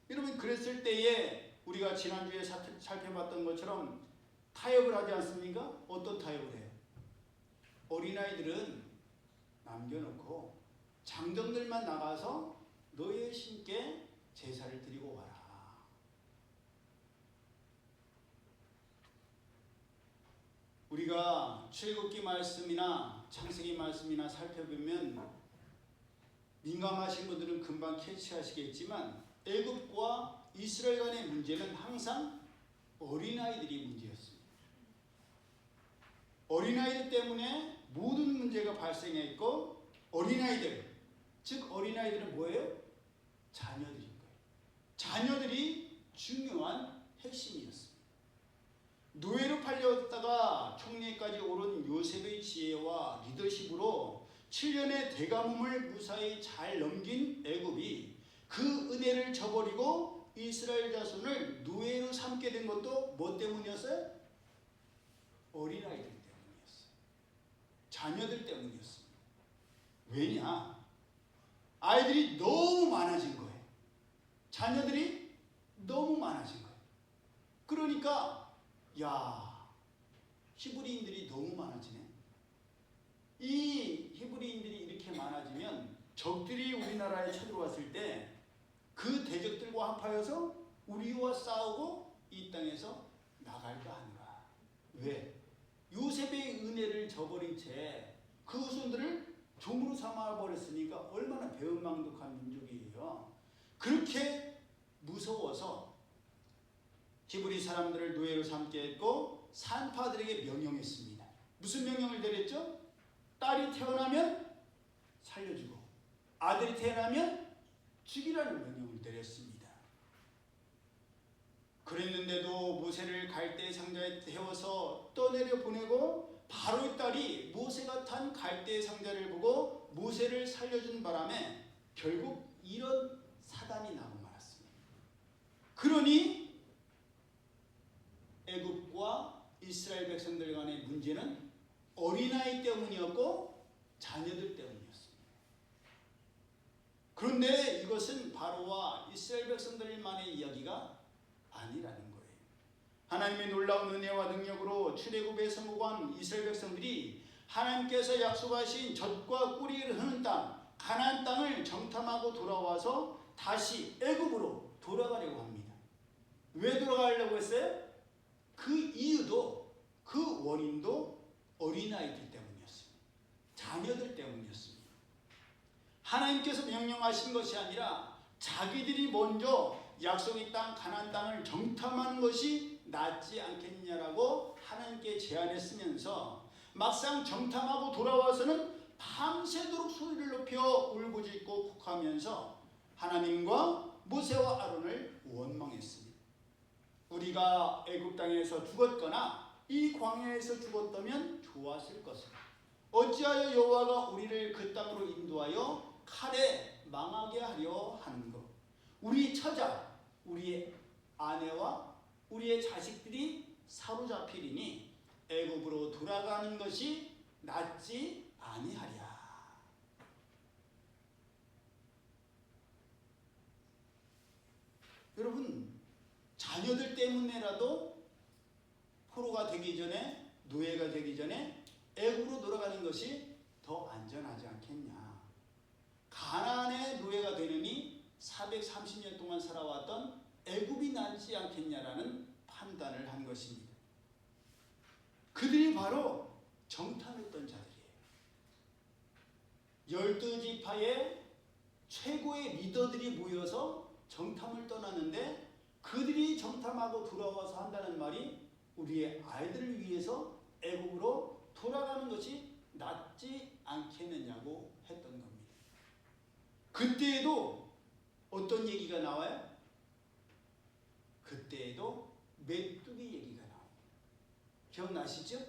여러분, 그랬을 때에 우리가 지난주에 살펴봤던 것처럼 타협을 하지 않습니까? 어떤 타협을 해요? 어린아이들은 남겨놓고 장정들만 나가서 너의 신께 제사를 드리고 와라. 우리가 출애굽기 말씀이나 창세기 말씀이나 살펴보면 민감하신 분들은 금방 캐치하시겠지만 애굽과 이스라엘 간의 문제는 항상 어린아이들이 문제였습니다. 어린아이들 때문에 모든 문제가 발생했고 어린아이들, 즉 어린아이들은 뭐예요? 자녀들인 거예요. 자녀들이 중요한 핵심이었습니다. 노예로 팔렸다가 총리까지 오른 요셉의 지혜와 리더십으로 7년의 대가뭄을 무사히 잘 넘긴 애굽이 그 은혜를 저버리고 이스라엘 자손을 노예로 삼게 된 것도 뭐 때문이었어요? 어린아이들 때문이었어요. 자녀들 때문이었습니다. 왜냐? 아이들이 너무 많아진 거예요. 자녀들이 너무 많아진 거예요. 그러니까 히브리인들이 너무 많아지네. 이 히브리인들이 이렇게 많아지면 적들이 우리나라에 쳐들어왔을 때 그 대적들과 합하여서 우리와 싸우고 이 땅에서 나갈까 하는가. 왜? 요셉의 은혜를 저버린 채 그 후손들을 종으로 삼아버렸으니까 얼마나 배은망덕한 민족이에요. 그렇게 무서워서 히브리 사람들을 노예로 삼게 했고 산파들에게 명령했습니다. 무슨 명령을 내렸죠? 딸이 태어나면 살려주고 아들이 태어나면 죽이라는 명령을 내렸습니다. 그랬는데도 모세를 갈대 상자에 태워서 떠내려 보내고 바로의 딸이 모세가 탄 갈대 상자를 보고 모세를 살려준 바람에 결국 이런 사단이 나고 말았습니다. 그러니 애굽과 이스라엘 백성들 간의 문제는 어린아이 때문이었고 자녀들 때문이었습니다. 그런데 이것은 바로와 이스라엘 백성들만의 이야기가 아니라는 거예요. 하나님의 놀라운 은혜와 능력으로 출애굽에 성공한 이스라엘 백성들이 하나님께서 약속하신 젖과 꿀이 흐르는 땅 가나안 땅을 정탐하고 돌아와서 다시 애굽으로 돌아가려고 합니다. 왜 돌아가려고 했어요? 그 이유도 그 원인도 어린아이들 때문이었습니다. 자녀들 때문이었습니다. 하나님께서 명령하신 것이 아니라 자기들이 먼저 약속의 땅 가나안 땅을 정탐하는 것이 낫지 않겠느냐라고 하나님께 제안했으면서 막상 정탐하고 돌아와서는 밤새도록 소리를 높여 울부짖고 哭하면서 하나님과 모세와 아론을 원망했습니다. 우리가 애굽 땅에서 죽었거나 이 광야에서 죽었다면 좋았을 것이다. 어찌하여 여호와가 우리를 그 땅으로 인도하여 칼에 망하게 하려 하는 것. 우리 처자, 우리의 아내와 우리의 자식들이 사로잡히리니 애굽으로 돌아가는 것이 낫지 아니하랴. 여러분, 자녀들 때문에라도 포로가 되기 전에, 노예가 되기 전에 애굽으로 돌아가는 것이 더 안전하지 않겠냐. 가나안의 노예가 되느니 430년 동안 살아왔던 애굽이 낫지 않겠냐라는 판단을 한 것입니다. 그들이 바로 정탐했던 자들이에요. 12지파의 최고의 리더들이 모여서 정탐을 떠났는데 그들이 정탐하고 돌아와서 한다는 말이 우리의 아이들을 위해서 애굽으로 돌아가는 것이 낫지 않겠느냐고 했던 겁니다. 그때에도 어떤 얘기가 나와요? 그때에도 메뚜기 얘기가 나옵니다. 기억나시죠?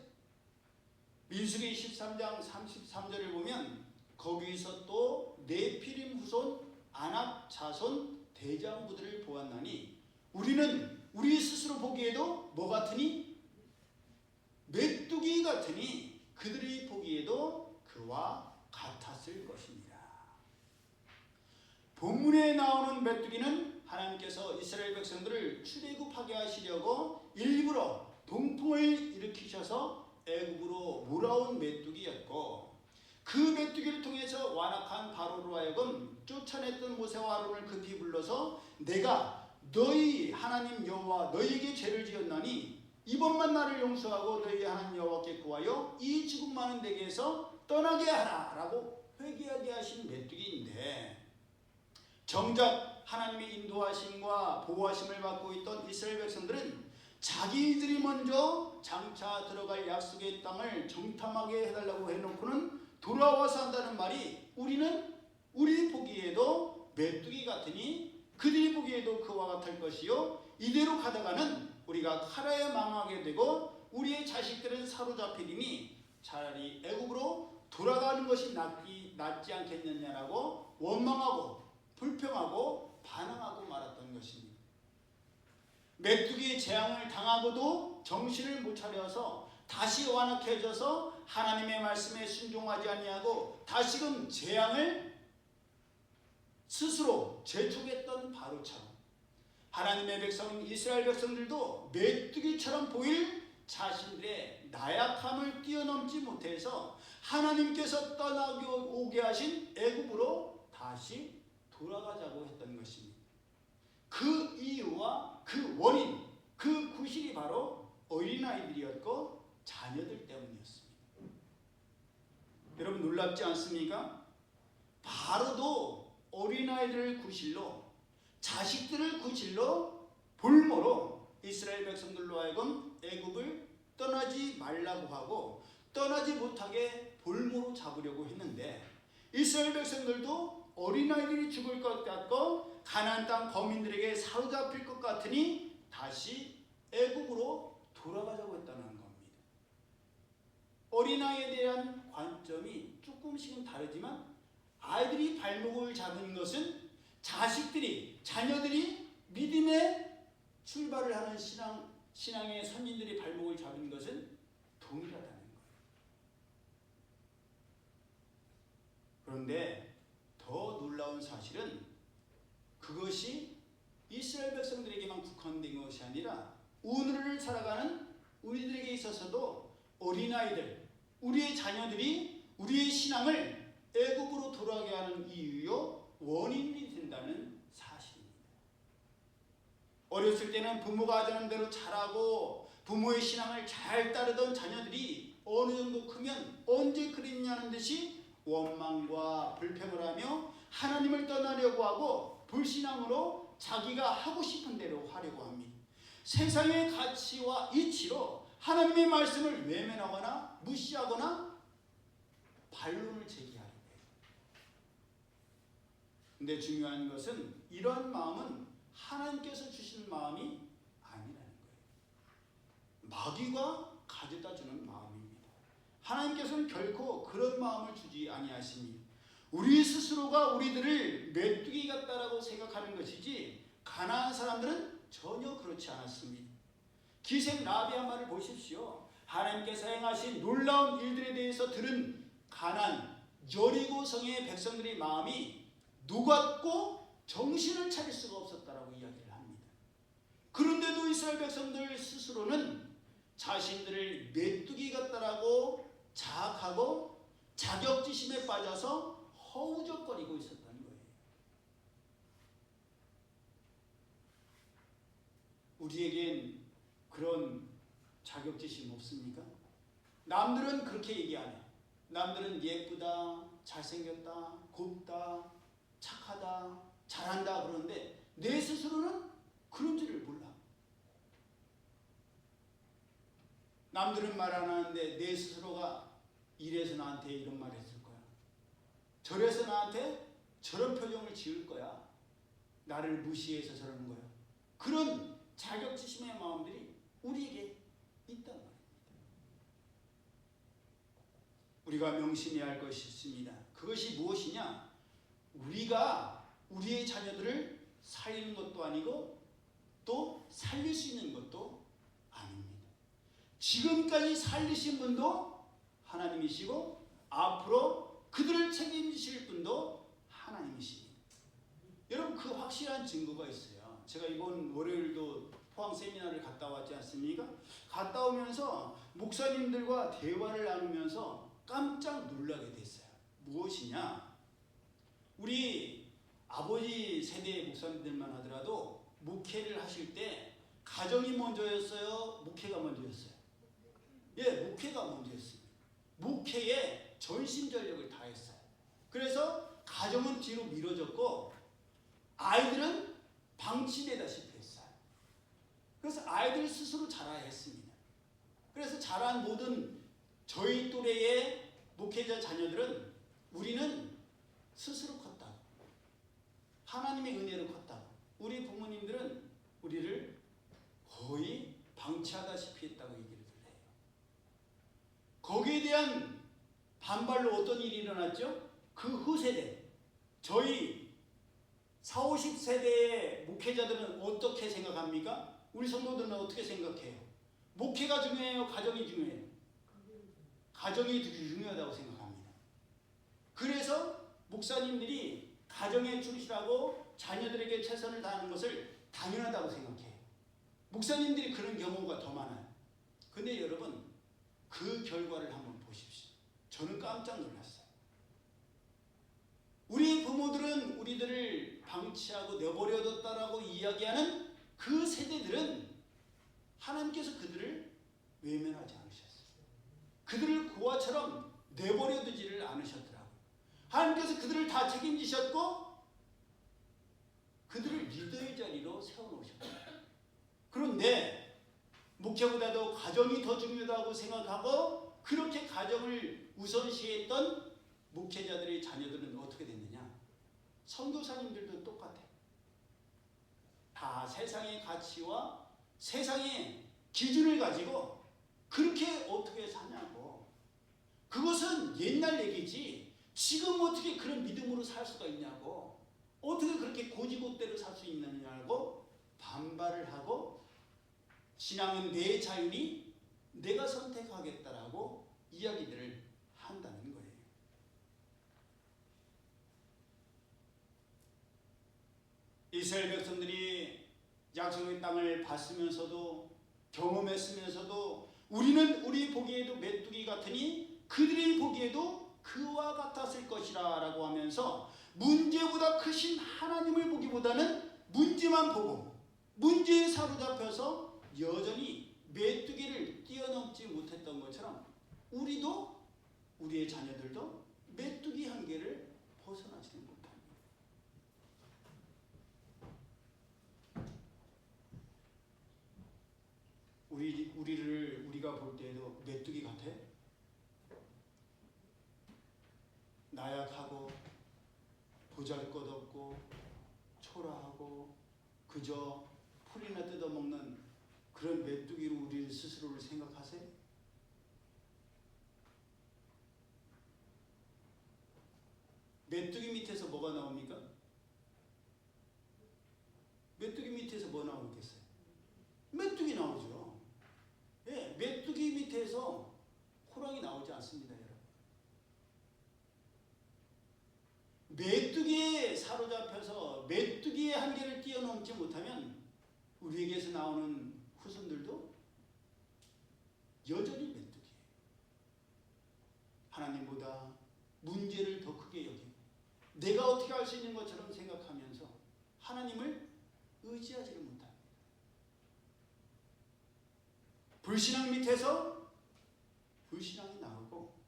민수기 13장 33절을 보면 거기서 또 네피림 후손 아낙 자손 대장부들을 보았나니 우리는 우리 스스로 보기에도 뭐 같으니? 메뚜기 같으니 그들이 보기에도 그와 같았을 것입니다. 본문에 나오는 메뚜기는 하나님께서 이스라엘 백성들을 출애굽하게 하시려고 일부러 동풍을 일으키셔서 애굽으로 몰아온 메뚜기였고 그 메뚜기를 통해서 완악한 바로로 하여금 쫓아냈던 모세와 아론을 급히 불러서 내가 너희 하나님 여호와 너희에게 죄를 지었나니 이번만 나를 용서하고 너희 하나님 여호와께 구하여 이 지금 많은 데게서 떠나게 하라 라고 회개하게 하신 메뚜기인데 정작 하나님의 인도하심과 보호하심을 받고 있던 이스라엘 백성들은 자기들이 먼저 장차 들어갈 약속의 땅을 정탐하게 해달라고 해놓고는 돌아와서 한다는 말이 우리 보기에도 메뚜기 같으니 그들이 보기에도 그와 같을 것이요 이대로 가다가는 우리가 칼에 망하게 되고 우리의 자식들은 사로잡히리니 차라리 애굽으로 돌아가는 것이 낫지 않겠느냐라고 원망하고 불평하고 반항하고 말았던 것입니다. 메뚜기의 재앙을 당하고도 정신을 못 차려서 다시 완악해져서 하나님의 말씀에 순종하지 아니하고 다시금 재앙을 스스로 재촉했던 바로처럼 하나님의 백성 이스라엘 백성들도 메뚜기처럼 보일 자신들의 나약함을 뛰어넘지 못해서 하나님께서 떠나오게 하신 애굽으로 다시 돌아가자고 했던 것입니다. 그 이유와 그 원인, 그 구실이 바로 어린아이들이었고 자녀들 때문이었습니다. 여러분 놀랍지 않습니까? 바로도 어린아이들을 구실로 자식들을 구실로 볼모로 이스라엘 백성들로 하여금 애굽을 떠나지 말라고 하고 떠나지 못하게 볼모로 잡으려고 했는데 이스라엘 백성들도 어린아이들이 죽을 것 같고 가나안 땅 거민들에게 사로잡힐 것 같으니 다시 애굽으로 돌아가자고 했다는 겁니다. 어린아이에 대한 관점이 조금씩은 다르지만 아이들이 발목을 잡은 것은 자녀들이 믿음의 출발을 하는 신앙의 선진들이 발목을 잡은 것은 동일하다는 거예요. 그런데 더 놀라운 사실은 그것이 이스라엘 백성들에게만 국한된 것이 아니라 오늘을 살아가는 우리들에게 있어서도 어린아이들, 우리의 자녀들이 우리의 신앙을 애굽으로 돌아가게 하는 이유요 원인이 된다는 사실입니다. 어렸을 때는 부모가 하자는 대로 잘하고 부모의 신앙을 잘 따르던 자녀들이 어느 정도 크면 언제 그랬냐는 듯이 원망과 불평을 하며 하나님을 떠나려고 하고 불신앙으로 자기가 하고 싶은 대로 하려고 합니다. 세상의 가치와 이치로 하나님의 말씀을 외면하거나 무시하거나 반론을 제기하는 거예요. 근데 중요한 것은 이런 마음은 하나님께서 주시는 마음이 아니라는 거예요. 마귀가 가져다 주는 마음입니다. 하나님께서는 결코 그런 마음을 주지 아니하십니다. 우리 스스로가 우리들을 메뚜기 같다라고 생각하는 것이지 가나안 사람들은 전혀 그렇지 않았습니다. 기생 라비아 말을 보십시오. 하나님께서 행하신 놀라운 일들에 대해서 들은 가나안 여리고 성의 백성들의 마음이 녹았고 정신을 차릴 수가 없었다라고 이야기를 합니다. 그런데도 이스라엘 백성들 스스로는 자신들을 메뚜기 같다라고 자학하고 자격지심에 빠져서 허우적거리고 있었다는 거예요. 우리에겐 그런 자격지심 없습니까? 남들은 그렇게 얘기 안 해요. 남들은 예쁘다, 잘생겼다, 곱다, 착하다, 잘한다 그러는데 내 스스로는 그런 줄을 몰라. 남들은 말 안 하는데 내 스스로가 이래서 나한테 이런 말 했을 거야. 저래서 나한테 저런 표정을 지을 거야. 나를 무시해서 저러는 거야. 그런 자격지심의 마음들이 우리에게 있단 말입니다. 우리가 명심해야 할 것이 있습니다. 그것이 무엇이냐? 우리가 우리의 자녀들을 살리는 것도 아니고 또 살릴 수 있는 것도 아닙니다. 지금까지 살리신 분도 하나님이시고 앞으로 그들을 책임지실 분도 하나님이십니다. 여러분 그 확실한 증거가 있어요. 제가 이번 월요일도 포항 세미나를 갔다 왔지 않습니까? 갔다 오면서 목사님들과 대화를 나누면서 깜짝 놀라게 됐어요. 무엇이냐? 우리 아버지 세대의 목사님들만 하더라도 목회를 하실 때 가정이 먼저였어요? 목회가 먼저였어요? 예, 목회가 먼저였습니다. 목회에 전심전력을 다했어요. 그래서 가정은 뒤로 미뤄졌고 아이들은 방치되다시피 했어요. 그래서 아이들 스스로 자라야 했습니다. 그래서 자란 모든 저희 또래의 목회자 자녀들은 우리는 스스로 컸다. 하나님의 은혜로 컸다. 우리 부모님들은 우리를 거의 방치하다시피 했다고 얘기를 들려요. 거기에 대한 반발로 어떤 일이 일어났죠? 그 후세대, 저희 40, 50세대의 목회자들은 어떻게 생각합니까? 우리 성도들은 어떻게 생각해요? 목회가 중요해요? 가정이 중요해요? 가정이 중요하다고 생각합니다. 그래서 목사님들이 가정에 충실하고 자녀들에게 최선을 다하는 것을 당연하다고 생각해요. 목사님들이 그런 경우가 더 많아요. 근데 여러분, 그 결과를 한번 보십시오. 저는 깜짝 놀랐어요. 우리 부모들은 우리들을 방치하고 내버려뒀다라고 이야기하는 그 세대들은 하나님께서 그들을 외면하지 않으셨어요. 그들을 고아처럼 내버려두지를 않으셨더라고요. 하나님께서 그들을 다 책임지셨고 그들을 리더의 자리로 세워놓으셨어요. 그런데 목회보다도 가정이 더 중요하다고 생각하고 그렇게 가정을 우선시했던 목회자들의 자녀들은 어떻게 됐느냐? 선교사님들도 똑같아요. 다 세상의 가치와 세상의 기준을 가지고 그렇게 어떻게 사냐고. 그것은 옛날 얘기지 지금 어떻게 그런 믿음으로 살 수가 있냐고. 어떻게 그렇게 고지고대로 살 수 있느냐고 반발을 하고 신앙은 내 자유니 내가 선택하겠다라고 이야기들을 한다는 거예요. 이스라엘 백성들이 약속의 땅을 봤으면서도 경험했으면서도 우리는 우리 보기에도 메뚜기 같으니 그들이 보기에도 그와 같았을 것이라 라고 하면서 문제보다 크신 하나님을 보기보다는 문제만 보고 문제에 사로잡혀서 여전히 메뚜기를 뛰어넘지 못했던 것처럼 우리도 우리의 자녀들도 메뚜기 한계를 벗어나지는 못합니다. 우리가 볼 때에도 메뚜기 같아? 나약하고 보잘것없고 초라하고 그저 풀이나 뜯어먹는 그런 메뚜기로 우리 스스로를 생각하세요? 메뚜기 밑에서 뭐가 나옵니까? 메뚜기 밑에서 뭐 나오겠어요? 메뚜기 나오죠. 예, 메뚜기 밑에서 호랑이 나오지 않습니다, 여러분. 메뚜기에 사로잡혀서 메뚜기의 한계를 뛰어넘지 못하면 우리에게서 나오는 후손들도 여전히 메뚜기예요. 하나님보다 문제를 더 크게 여기고 내가 어떻게 할 수 있는 것처럼 생각하면서 하나님을 의지하지를 못합니다. 불신앙 밑에서 불신앙이 나오고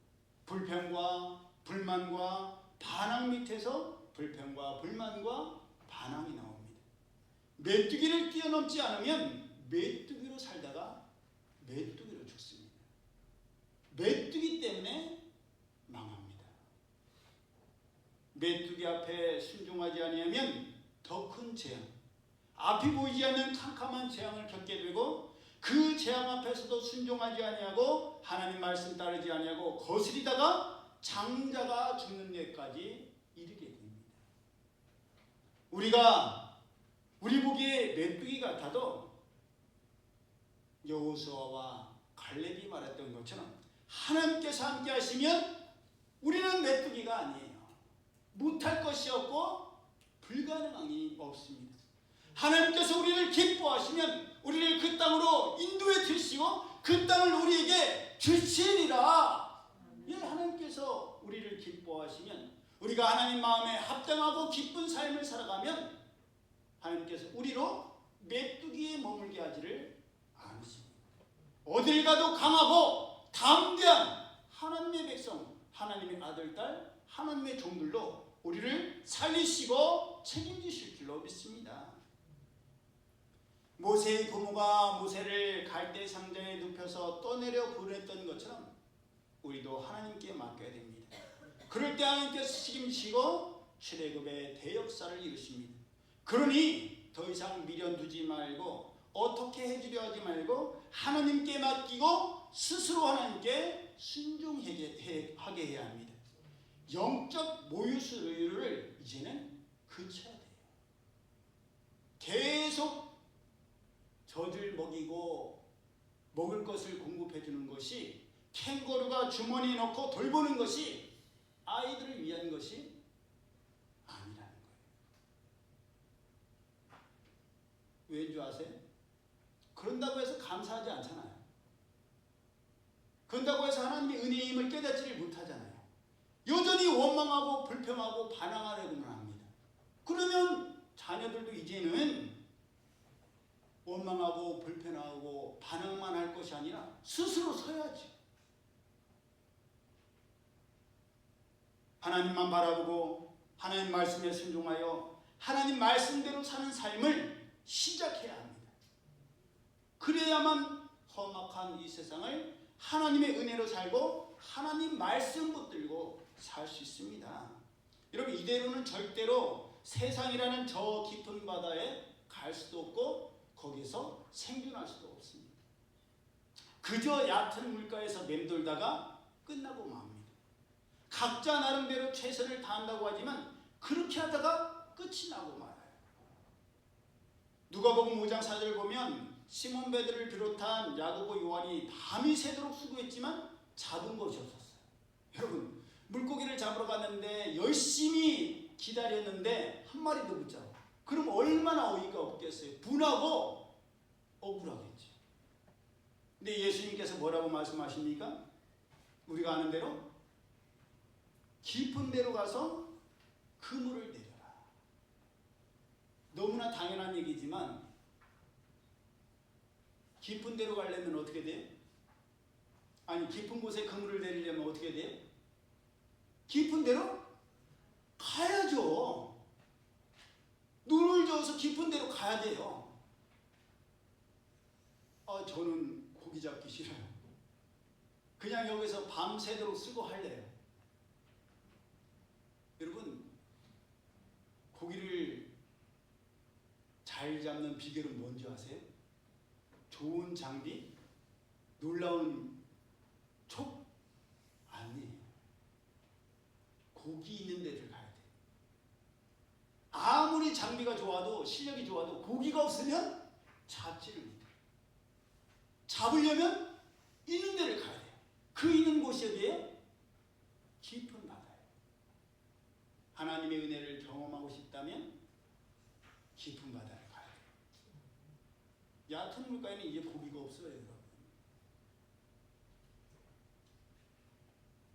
불평과 불만과 반항 밑에서 불평과 불만과 반항이 나옵니다. 메뚜기를 뛰어넘지 않으면 메뚜기로 살다가 메뚜기로 죽습니다. 메뚜기 때문에 망합니다. 메뚜기 앞에 순종하지 아니하면 더 큰 재앙, 앞이 보이지 않는 캄캄한 재앙을 겪게 되고 그 재앙 앞에서도 순종하지 아니하고 하나님 말씀 따르지 아니하고 거스리다가 장자가 죽는 데까지 이르게 됩니다. 우리 보기에 메뚜기 같아도 여호수아와 갈렙이 말했던 것처럼 하나님께서 함께 하시면 우리는 메뚜기가 아니에요. 못할 것이 없고 불가능함이 없습니다. 하나님께서 우리를 기뻐하시면 우리를 그 땅으로 인도해 주시고 그 땅을 우리에게 주시리라. 예, 하나님께서 우리를 기뻐하시면 우리가 하나님 마음에 합당하고 기쁜 삶을 살아가면 하나님께서 우리로 메뚜기에 머물게 하지를 않으십니다. 어딜 가도 강하고 담대한 하나님의 백성, 하나님의 아들, 딸, 하나님의 종들로 우리를 살리시고 책임지실 줄로 믿습니다. 모세의 부모가 모세를 갈대 상자에 눕혀서 떠내려 보냈던 것처럼 우리도 하나님께 맡겨야 됩니다. 그럴 때 하나님께서 책임지시고 출애굽의 대역사를 이루십니다. 그러니 더 이상 미련 두지 말고 어떻게 해주려 하지 말고 하나님께 맡기고 스스로 하나님께 순종하게 해야 합니다. 영적 모유수유를 이제는 그쳐야 돼요. 계속 젖을 먹이고 먹을 것을 공급해 주는 것이, 캥거루가 주머니에 넣고 돌보는 것이 아이들을 위한 것이 아니라는 거예요. 왜인 줄 아세요? 그런다고 해서 감사하지 않잖아요. 그런다고 해서 하나님의 은혜의 힘을 깨닫지를 못하잖아요. 여전히 원망하고 불평하고 반항하려고만 합니다. 그러면 자녀들도 이제는 원망하고 불평하고 반항만 할 것이 아니라 스스로 서야지. 하나님만 바라보고 하나님 말씀에 순종하여 하나님 말씀대로 사는 삶을 시작해야 합니다. 그래야만 험악한 이 세상을 하나님의 은혜로 살고 하나님 말씀 붙들고 살 수 있습니다. 여러분, 이대로는 절대로 세상이라는 저 깊은 바다에 갈 수도 없고 거기서 생존할 수도 없습니다. 그저 얕은 물가에서 맴돌다가 끝나고 맙니다. 각자 나름대로 최선을 다한다고 하지만 그렇게 하다가 끝이 나고 말아요. 누가복음 5장 4절을 보면 시몬 베드로를 비롯한 야고보, 요한이 밤이 새도록 수고했지만 잡은 것이 없었어요. 여러분, 물고기를 잡으러 갔는데 열심히 기다렸는데 한 마리도 못 잡아. 그럼 얼마나 어이가 없겠어요. 분하고 억울하겠죠. 근데 예수님께서 뭐라고 말씀하십니까? 우리가 아는 대로 깊은 데로 가서 그물을 내려라. 너무나 당연한 얘기지만 깊은 데로 가려면 어떻게 돼요? 아니, 깊은 곳에 그물을 내리려면 어떻게 돼요? 깊은 데로 가야죠. 눈을 저어서 깊은 데로 가야 돼요. 저는 고기 잡기 싫어요. 그냥 여기서 밤새도록 쓰고 할래요. 여러분, 고기를 잘 잡는 비결은 뭔지 아세요? 좋은 장비, 놀라운 촉 아니에요. 고기 있는 데를 가야 돼요. 아무리 장비가 좋아도, 실력이 좋아도 고기가 없으면 잡지를 못해요. 잡으려면 있는 데를 가야 돼요. 그 있는 곳이 어디예요? 깊은 바다예요. 하나님의 은혜를 경험하고 싶다면 깊은 바다를 가야 돼요. 얕은 물가에는 이제 고기가 없어요, 여러분.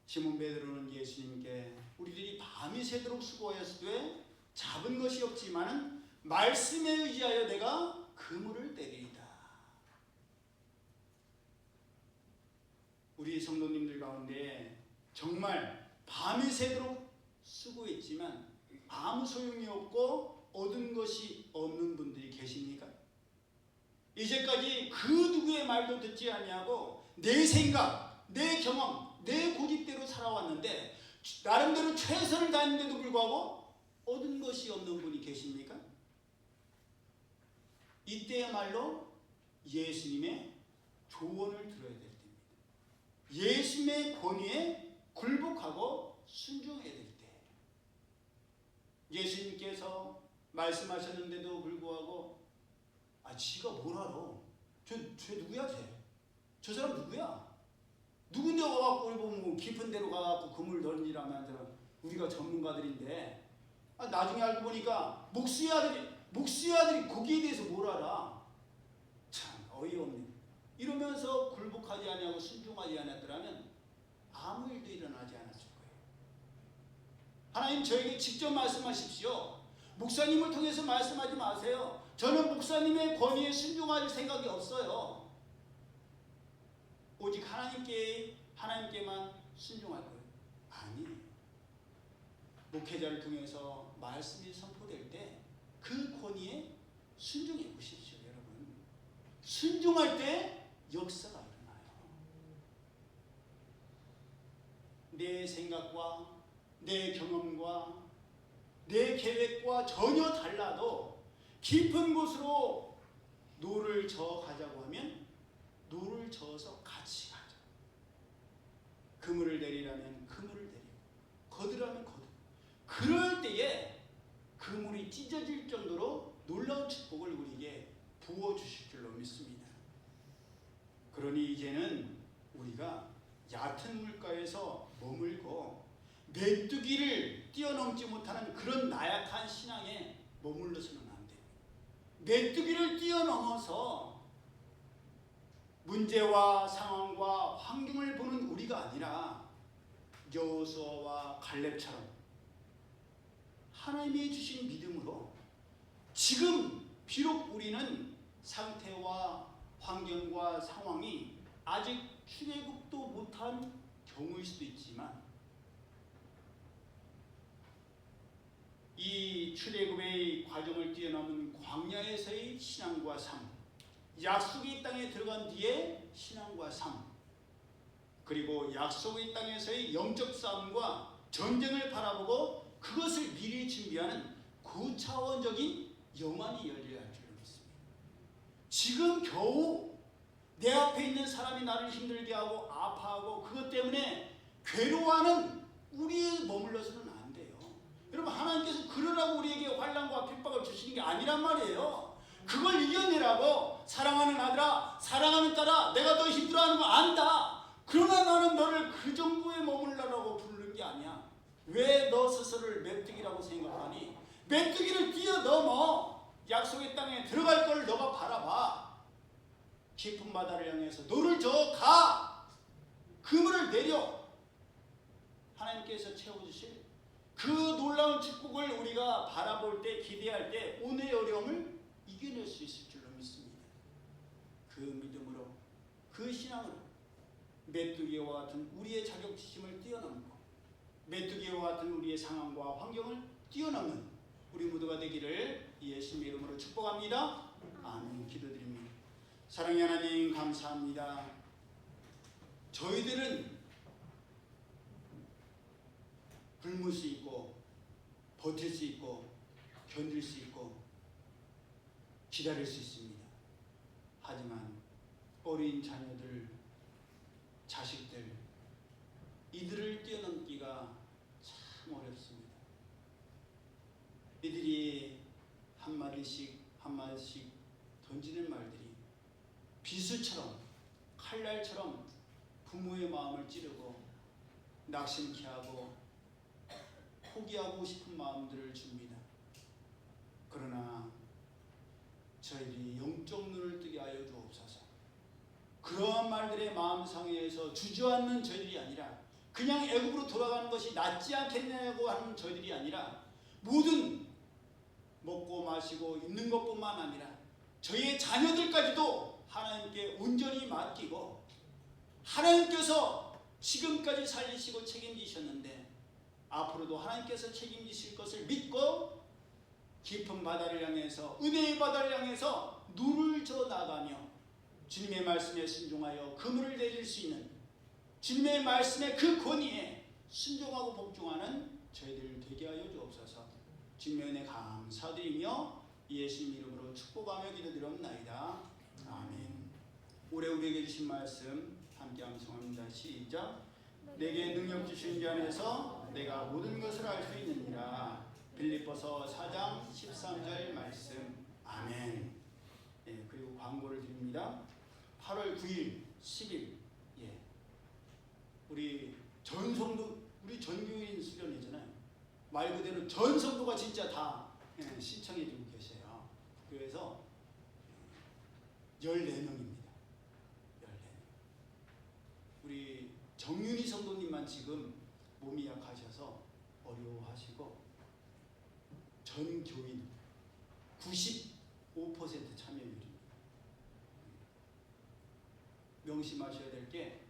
시몬 베드로는 예수님께 우리들이 밤이 새도록 수고하였으되 잡은 것이 없지만은 말씀에 의지하여 내가 그물을 내리리다. 우리 성도님들 가운데 정말 밤이 새도록 수고했지만 아무 소용이 없고 얻은 것이 없는 분들이 계십니까? 이제까지 그 누구의 말도 듣지 아니하고 내 생각, 내 경험, 내 고집대로 살아왔는데 나름대로 최선을 다했는데도 불구하고 얻은 것이 없는 분이 계십니까? 이때야말로 예수님의 조언을 들어야 될 때입니다. 예수님의 권위에 굴복하고 순종해야 될 때. 예수님께서 말씀하셨는데도 불구하고 지가 뭘 알아? 쟤 누구야 쟤? 저 사람 누구야? 누군데 와갖고 우리 보면 깊은 데로 가갖고 그물 던지라면 우리가 전문가들인데 나중에 알고 보니까 목수의 아들이 고기에 대해서 뭘 알아? 참 어이없네. 이러면서 굴복하지 아니하고 순종하지 않았더라면 아무 일도 일어나지 않았을 거예요. 하나님 저에게 직접 말씀하십시오. 목사님을 통해서 말씀하지 마세요. 저는 목사님의 권위에 순종할 생각이 없어요. 오직 하나님께만 순종할 거예요. 아니에요. 목회자를 통해서 말씀이 선포될 때 그 권위에 순종해 보십시오, 여러분. 순종할 때 역사가 일어나요. 내 생각과 내 경험과 내 계획과 전혀 달라도 깊은 곳으로 노를 저어 가자고 하면 노를 저어서 같이 가자. 그물을 내리라면 그물을 내리고 거두라면 거두. 그럴 때에 그물이 찢어질 정도로 놀라운 축복을 우리에게 부어주실 줄로 믿습니다. 그러니 이제는 우리가 얕은 물가에서 머물고 메뚜기를 뛰어넘지 못하는 그런 나약한 신앙에 머물러서는 안 돼요. 메뚜기를 뛰어넘어서 문제와 상황과 환경을 보는 우리가 아니라 여호수아와 갈렙처럼 하나님이 주신 믿음으로 지금 비록 우리는 상태와 환경과 상황이 아직 출애굽도 못한 경우일 수도 있지만 이 출애굽의 과정을 뛰어넘은 광야에서의 신앙과 삶, 약속의 땅에 들어간 뒤에 신앙과 삶, 그리고 약속의 땅에서의 영적 싸움과 전쟁을 바라보고 그것을 미리 준비하는 고차원적인 영안이 열려야 할 줄로 믿습니다. 지금 겨우 내 앞에 있는 사람이 나를 힘들게 하고 아파하고 그것 때문에 괴로워하는 우리에 머물러서는 안 돼요. 여러분, 하나님께서 그러라고 우리에게 환난과 핍박을 주시는 게 아니란 말이에요. 그걸 이겨내라고. 사랑하는 아들아, 사랑하는 딸아, 내가 너 힘들어하는 거 안다. 그러나 나는 너를 그 정도에 머물러라고 부르는 게 아니야. 왜 너 스스로를 메뚜기라고 생각하니? 메뚜기를 뛰어넘어 약속의 땅에 들어갈 걸 너가 바라봐. 깊은 바다를 향해서 노를 저어 가. 그물을 내려. 하나님께서 채워주실 그 놀라운 축복을 우리가 바라볼 때, 기대할 때 오늘의 어려움을 이겨낼 수 있을 줄로 믿습니다. 그 믿음으로, 그 신앙으로 메뚜기와 같은 우리의 자격지심을 뛰어넘고 메뚜기와 같은 우리의 상황과 환경을 뛰어넘는 우리 모두가 되기를 예수님의 이름으로 축복합니다. 아멘. 기도드립니다. 사랑의 하나님, 감사합니다. 저희들은 굶을 수 있고 버틸 수 있고 견딜 수 있고 기다릴 수 있습니다. 하지만 어린 자녀들, 자식들, 이들을 뛰어넘기가 참 어렵습니다. 이들이 한마디씩 한마디씩 던지는 말들이 비수처럼, 칼날처럼 부모의 마음을 찌르고 낙심케 하고 포기하고 싶은 마음들을 줍니다. 그러나 저희들이 영적 눈을 뜨게 하여 주옵소서. 그러한 말들의 마음상에서 주저앉는 저희들이 아니라 그냥 애굽으로 돌아가는 것이 낫지 않겠냐고 하는 저희들이 아니라 모든 먹고 마시고 입는 것뿐만 아니라 저희의 자녀들까지도 하나님께 온전히 맡기고 하나님께서 지금까지 살리시고 책임지셨는데 앞으로도 하나님께서 책임지실 것을 믿고 깊은 바다를 향해서, 은혜의 바다를 향해서 눈을 저 나가며 주님의 말씀에 순종하여 그물을 내릴 수 있는 주님의 말씀의 그 권위에 순종하고 복종하는 저희들 되게 하여 주옵소서. 주님의 은혜 감사드리며 예수님 이름으로 축복하며 기도드리옵나이다. 아멘. 올해 우리에게 주신 말씀 함께 암송합니다. 시작. 내게 능력 주신 자 안에서 내가 모든 것을 알 수 있느니라. 빌립보서 4장 13절 말씀. 아멘. 예, 그리고 광고를 드립니다. 8월 9일, 10일, 예, 우리 전성도, 우리 전교인 수련회잖아요. 말 그대로 전 성도가 진짜 다 신청해 주고 계세요. 그래서 14명입니다. 14명. 우리 정윤희 성도님만 지금 몸이 약하셔서 어려워하시고 전 교인 95% 참여율입니다. 명심하셔야 될 게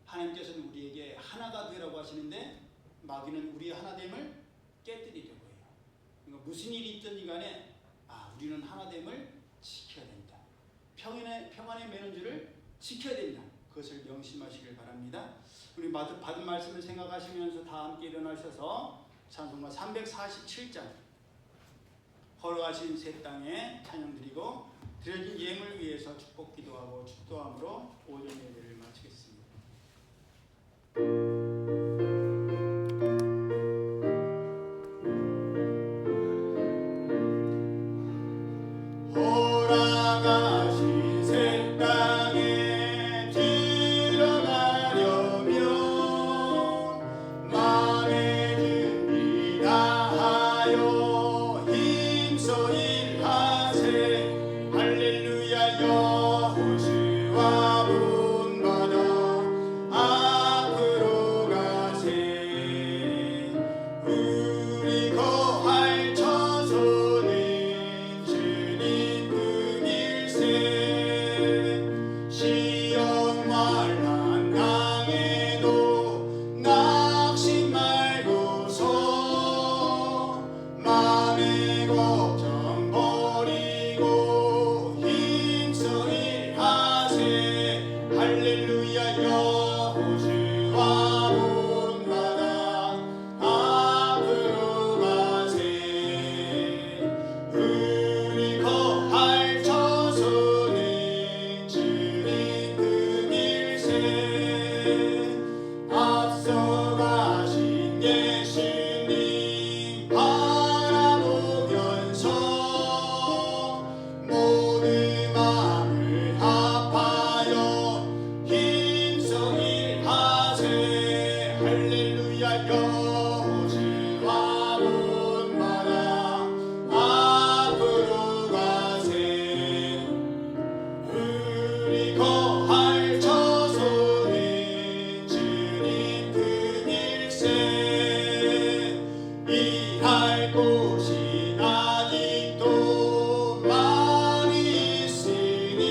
하나님께서는 우리에게 하나가 되라고 하시는데 마귀는 우리의 하나됨을 깨뜨리려고 해요. 그러니까 무슨 일이 있든지 간에 우리는 하나됨을 지켜야 된다. 평안의 평안의 매는줄을 지켜야 됩니다. 그것을 명심하시길 바랍니다. 우리 받은 말씀을 생각하시면서 다 함께 일어나셔서 찬송가 347장 걸어가신 새 땅에 찬양 드리고 드려진 예물 위해서 축복 기도하고 축도함으로 오전 예배를 마치겠습니다. 돌아가신 새 땅에 들어가려면 마음의 준비 다하여 힘써 일하세. 할렐루야. 여호수아 본받아 앞으로 가세. 우리 거할 처소는 주님 품일세. 시험 만난 땅에도 낙심 말고서 마음의 걱정 버리고 힘써 일하세. 할렐루야. 여호수아 본받아 앞으로 가세. 우리 거할 처소는 주님 품일세. 앞서가신 예수님 바라보면서 모든 마음을 합하여 힘써 일하세. 할렐루야. 여호수아 본받아 앞으로 가세. 우리 거할 처소는 주님 품일세. 일할 곳이 아직도 많이 있으니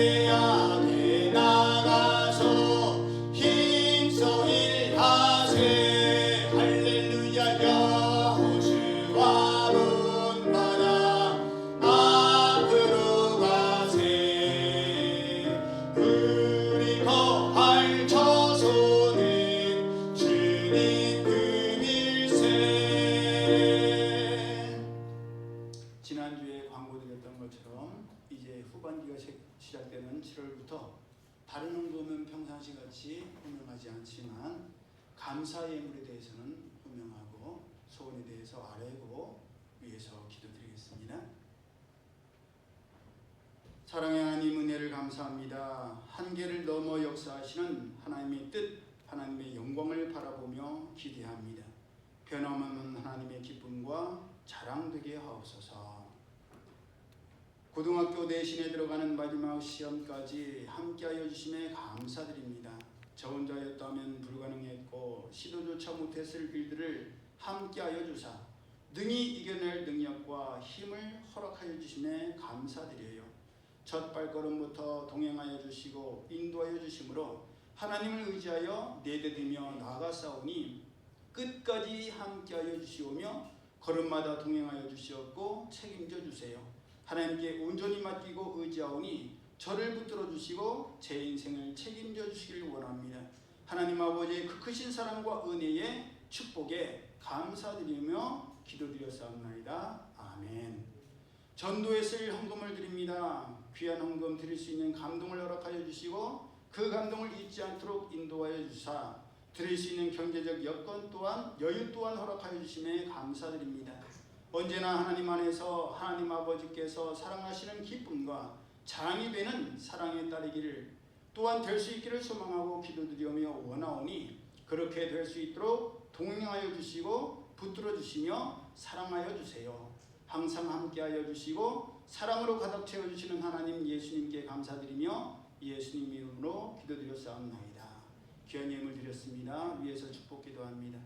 담대하게 나가서 힘써 일하세. 할렐루야. 여호수아 본받아 앞으로 가세. 우리 거할 처소는 주님 품일세. 지난주에 광고드렸던 것처럼 이제 후반기가 시작되는 7월부터 다른 헌금은 평상시 같이 호명하지 않지만 감사 예물에 대해서는 호명하고 소원에 대해서 아뢰고 위해서 기도드리겠습니다. 사랑의 하나님, 은혜를 감사합니다. 한계를 넘어 역사하시는 하나님의 뜻, 하나님의 영광을 바라보며 기대합니다. 변함없는 하나님의 기쁨과 자랑되게 하옵소서. 고등학교 내신에 들어가는 마지막 시험까지 함께하여 주심에 감사드립니다. 저 혼자였다면 불가능했고 시도조차 못했을 일들을 함께하여 주사 능히 이겨낼 능력과 힘을 허락하여 주심에 감사드려요. 첫 발걸음부터 동행하여 주시고 인도하여 주심으로 하나님을 의지하여 내디디며 나아가사오니 끝까지 함께하여 주시오며 걸음마다 동행하여 주시었고 책임져 주세요. 하나님께 온전히 맡기고 의지하오니 저를 붙들어 주시고 제 인생을 책임져 주시길 원합니다. 하나님 아버지의 그 크신 사랑과 은혜의 축복에 감사드리며 기도드렸사옵나이다. 아멘. 전도에 쓸 헌금을 드립니다. 귀한 헌금 드릴 수 있는 감동을 허락하여 주시고 그 감동을 잊지 않도록 인도하여 주사 드릴 수 있는 경제적 여건 또한 여유 또한 허락하여 주심에 감사드립니다. 언제나 하나님 안에서 하나님 아버지께서 사랑하시는 기쁨과 자랑이 되는 사랑의 딸이기를 또한 될 수 있기를 소망하고 기도드리며 원하오니 그렇게 될 수 있도록 동행하여 주시고 붙들어 주시며 사랑하여 주세요. 항상 함께하여 주시고 사랑으로 가득 채워주시는 하나님 예수님께 감사드리며 예수님 이름으로 기도드렸사옵나이다. 귀한 예물 드렸습니다. 위에서 축복 기도합니다.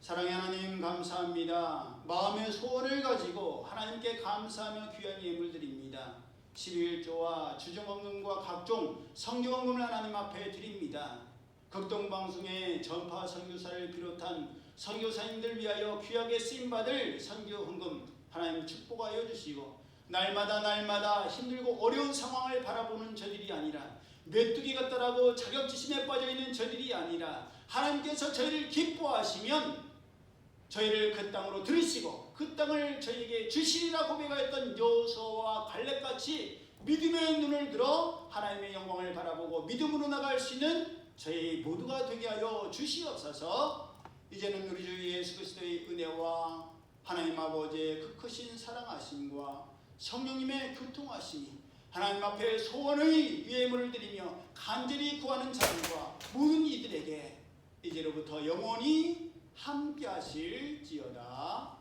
사랑의 하나님 감사합니다. 마음의 소원을 가지고 하나님께 감사하며 귀한 예물 드립니다. 11조와 주정헌금과 각종 성경헌금을 하나님 앞에 드립니다. 극동방송의 전파 선교사를 비롯한 선교사님들 위하여 귀하게 쓰임받을 선교헌금 하나님 축복하여 주시고 날마다 힘들고 어려운 상황을 바라보는 저들이 아니라 메뚜기 같다라고 자격지심에 빠져있는 저들이 아니라 하나님께서 저희를 기뻐하시면 저희를 그 땅으로 들으시고 그 땅을 저희에게 주시리라 고백하였던 여호수아와 갈렙같이 믿음의 눈을 들어 하나님의 영광을 바라보고 믿음으로 나갈 수 있는 저희 모두가 되게 하여 주시옵소서. 이제는 우리 주 예수 그리스도의 은혜와 하나님 아버지의 그 크신 사랑하심과 성령님의 교통하심이 하나님 앞에 소원의 예물을 드리며 간절히 구하는 자들과 모든 이들에게 이제로부터 영원히 함께 하실지어다.